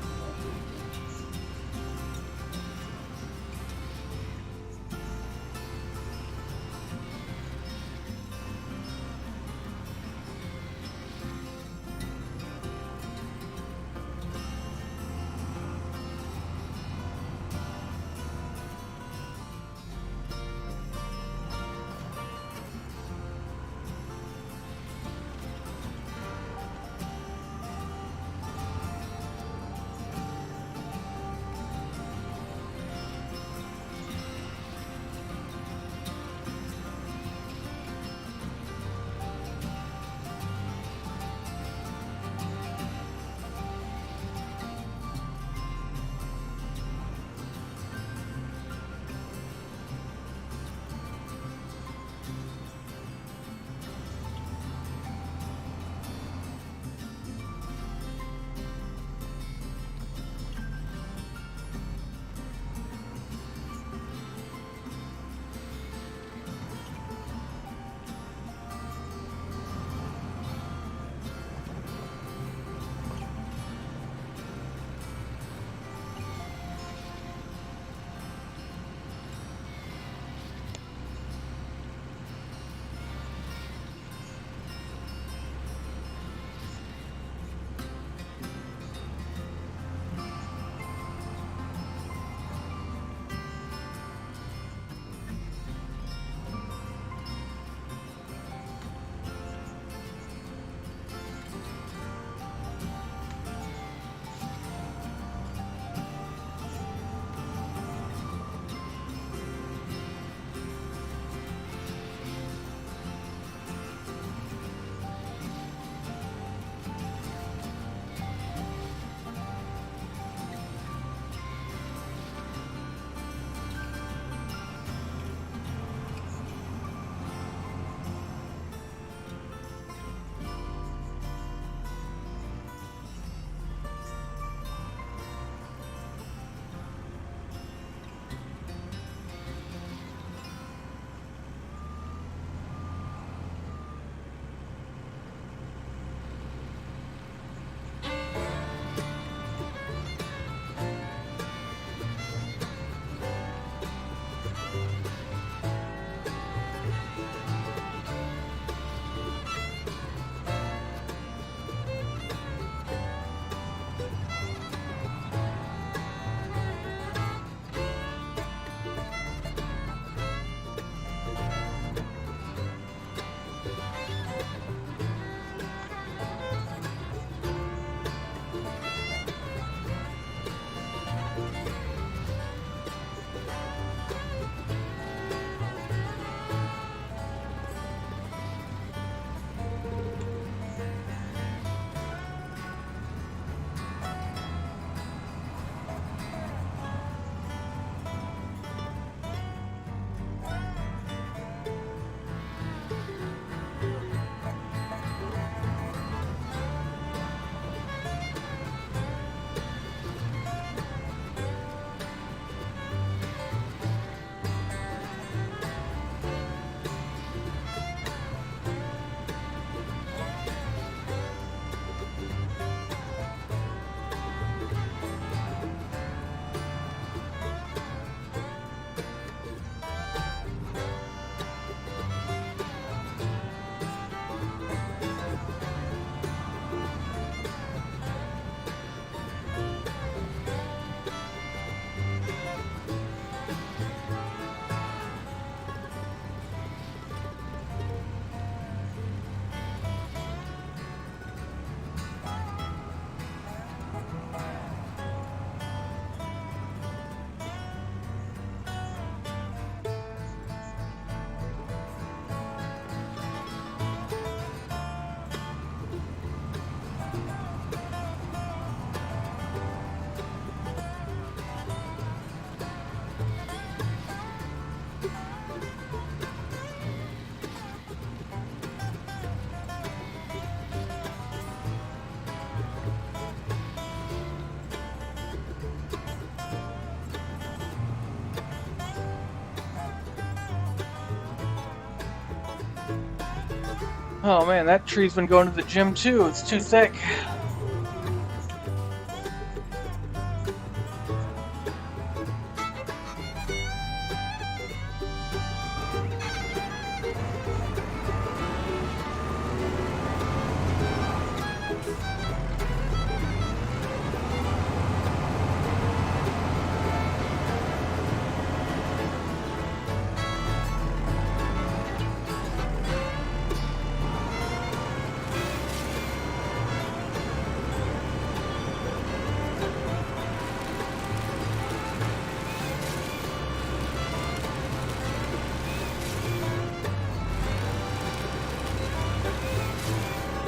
Oh man, that tree's been going to the gym too. It's too thick.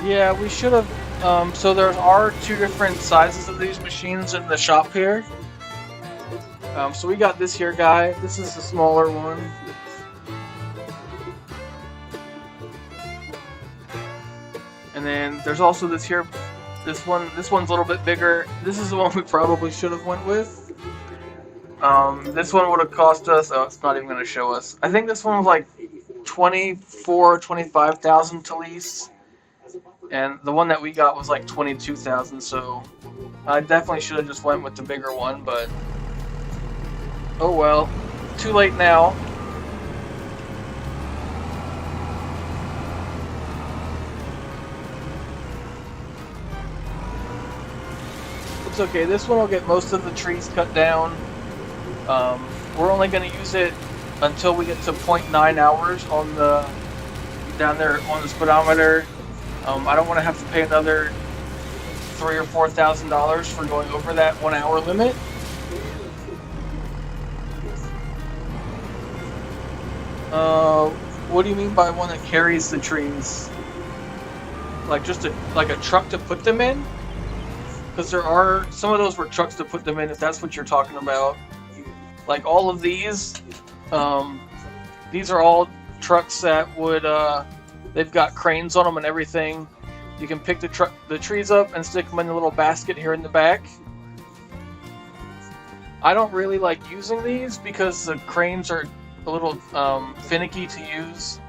Yeah, we should have. So there are two different sizes of these machines in the shop here. So we got this here guy. This is the smaller one. And then there's also this here. This one's a little bit bigger. This is the one we probably should have went with. This one would have cost us. Oh, it's not even going to show us. I think this one was like 25,000 to lease. And the one that we got was like 22,000, so I definitely should have just went with the bigger one, but oh well, too late now. It's okay, this one will get most of the trees cut down. We're only going to use it until we get to 0.9 hours on the down there on the speedometer. I don't want to have to pay another $3,000 or $4,000 for going over that 1 hour limit. What do you mean by one that carries the trees? Like just like a truck to put them in? Because there are some of those were trucks to put them in, if that's what you're talking about. Like all of these are all trucks that would they've got cranes on them and everything. You can pick the trees up and stick them in a little basket here in the back. I don't really like using these because the cranes are a little finicky to use.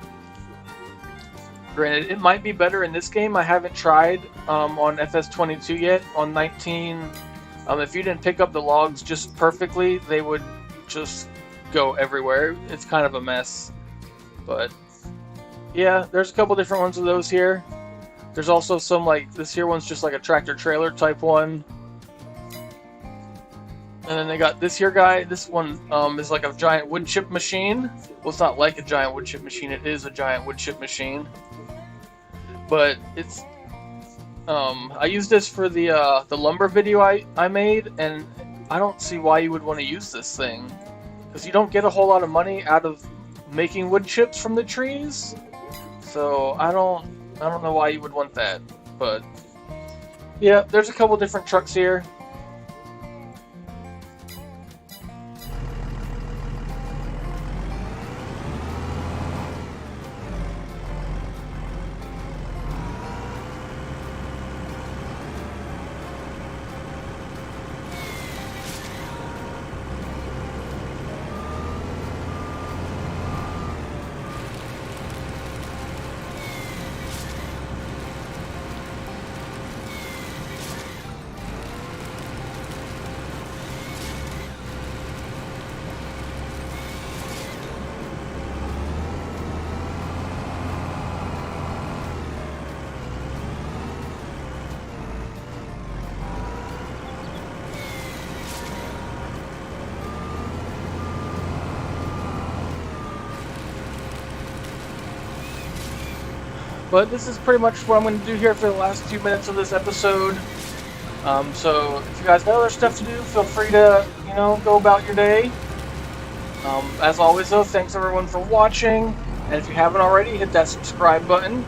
Granted, it might be better in this game. I haven't tried on FS22 yet. On 19, if you didn't pick up the logs just perfectly, they would just go everywhere. It's kind of a mess. But yeah, there's a couple different ones of those here. There's also some, like, this here one's just like a tractor trailer type one. And then they got this here guy. This one is like a giant wood chip machine. Well, it's not like a giant wood chip machine. It is a giant wood chip machine. But it's I used this for the lumber video I made, and I don't see why you would want to use this thing, because you don't get a whole lot of money out of making wood chips from the trees. So I don't know why you would want that. But yeah, there's a couple different trucks here. But this is pretty much what I'm going to do here for the last few minutes of this episode. So if you guys got other stuff to do, feel free to, go about your day. As always, though, thanks everyone for watching. And if you haven't already, hit that subscribe button.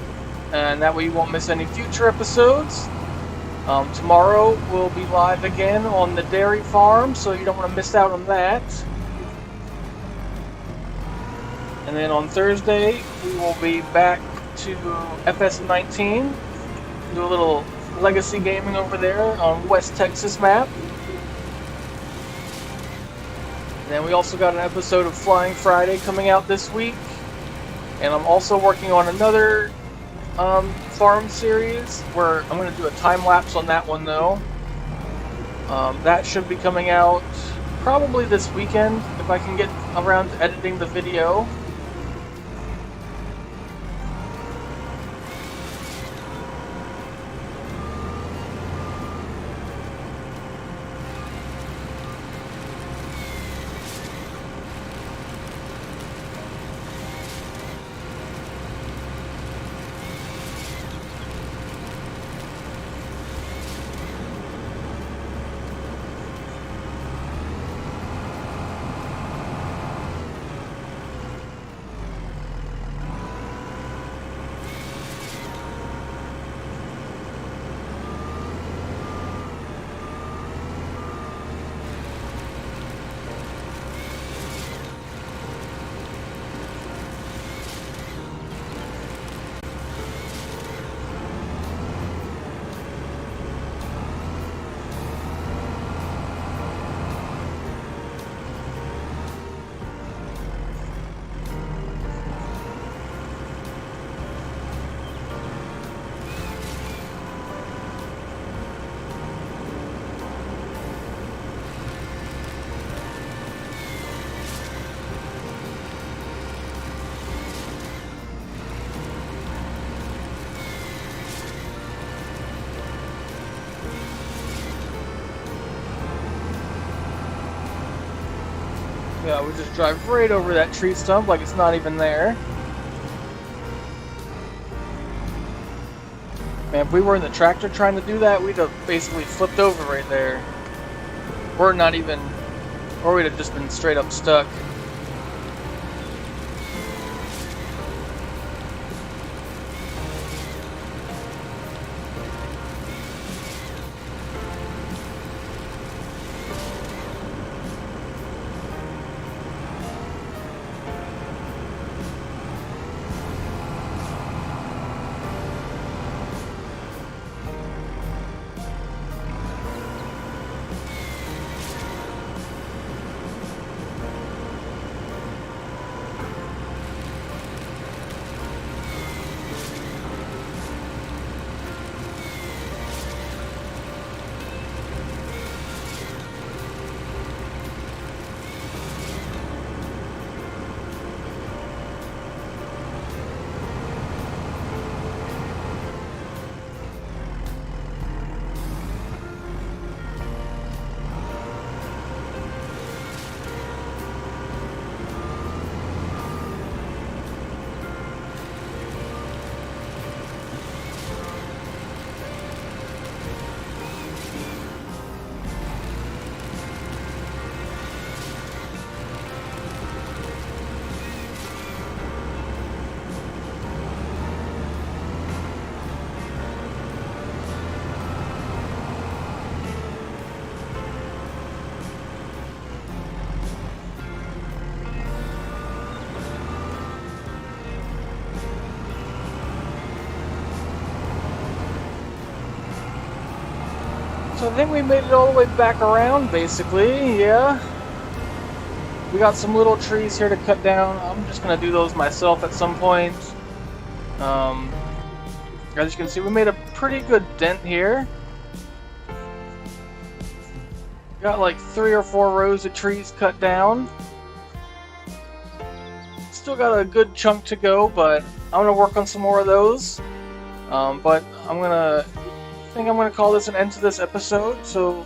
And that way you won't miss any future episodes. Tomorrow we'll be live again on the dairy farm, so you don't want to miss out on that. And then on Thursday, we will be back to FS22, do a little legacy gaming over there on West Texas map. And then we also got an episode of Flying Friday coming out this week. And I'm also working on another farm series where I'm going to do a time lapse on that one though. That should be coming out probably this weekend if I can get around to editing the video. Yeah, we just drive right over that tree stump like it's not even there. Man, if we were in the tractor trying to do that, we'd have basically flipped over right there. Or we'd have just been straight up stuck. So I think we made it all the way back around, basically, yeah. We got some little trees here to cut down. I'm just going to do those myself at some point. As you can see, we made a pretty good dent here. Got like 3 or 4 rows of trees cut down. Still got a good chunk to go, but I'm going to work on some more of those. But I think I'm gonna call this an end to this episode. So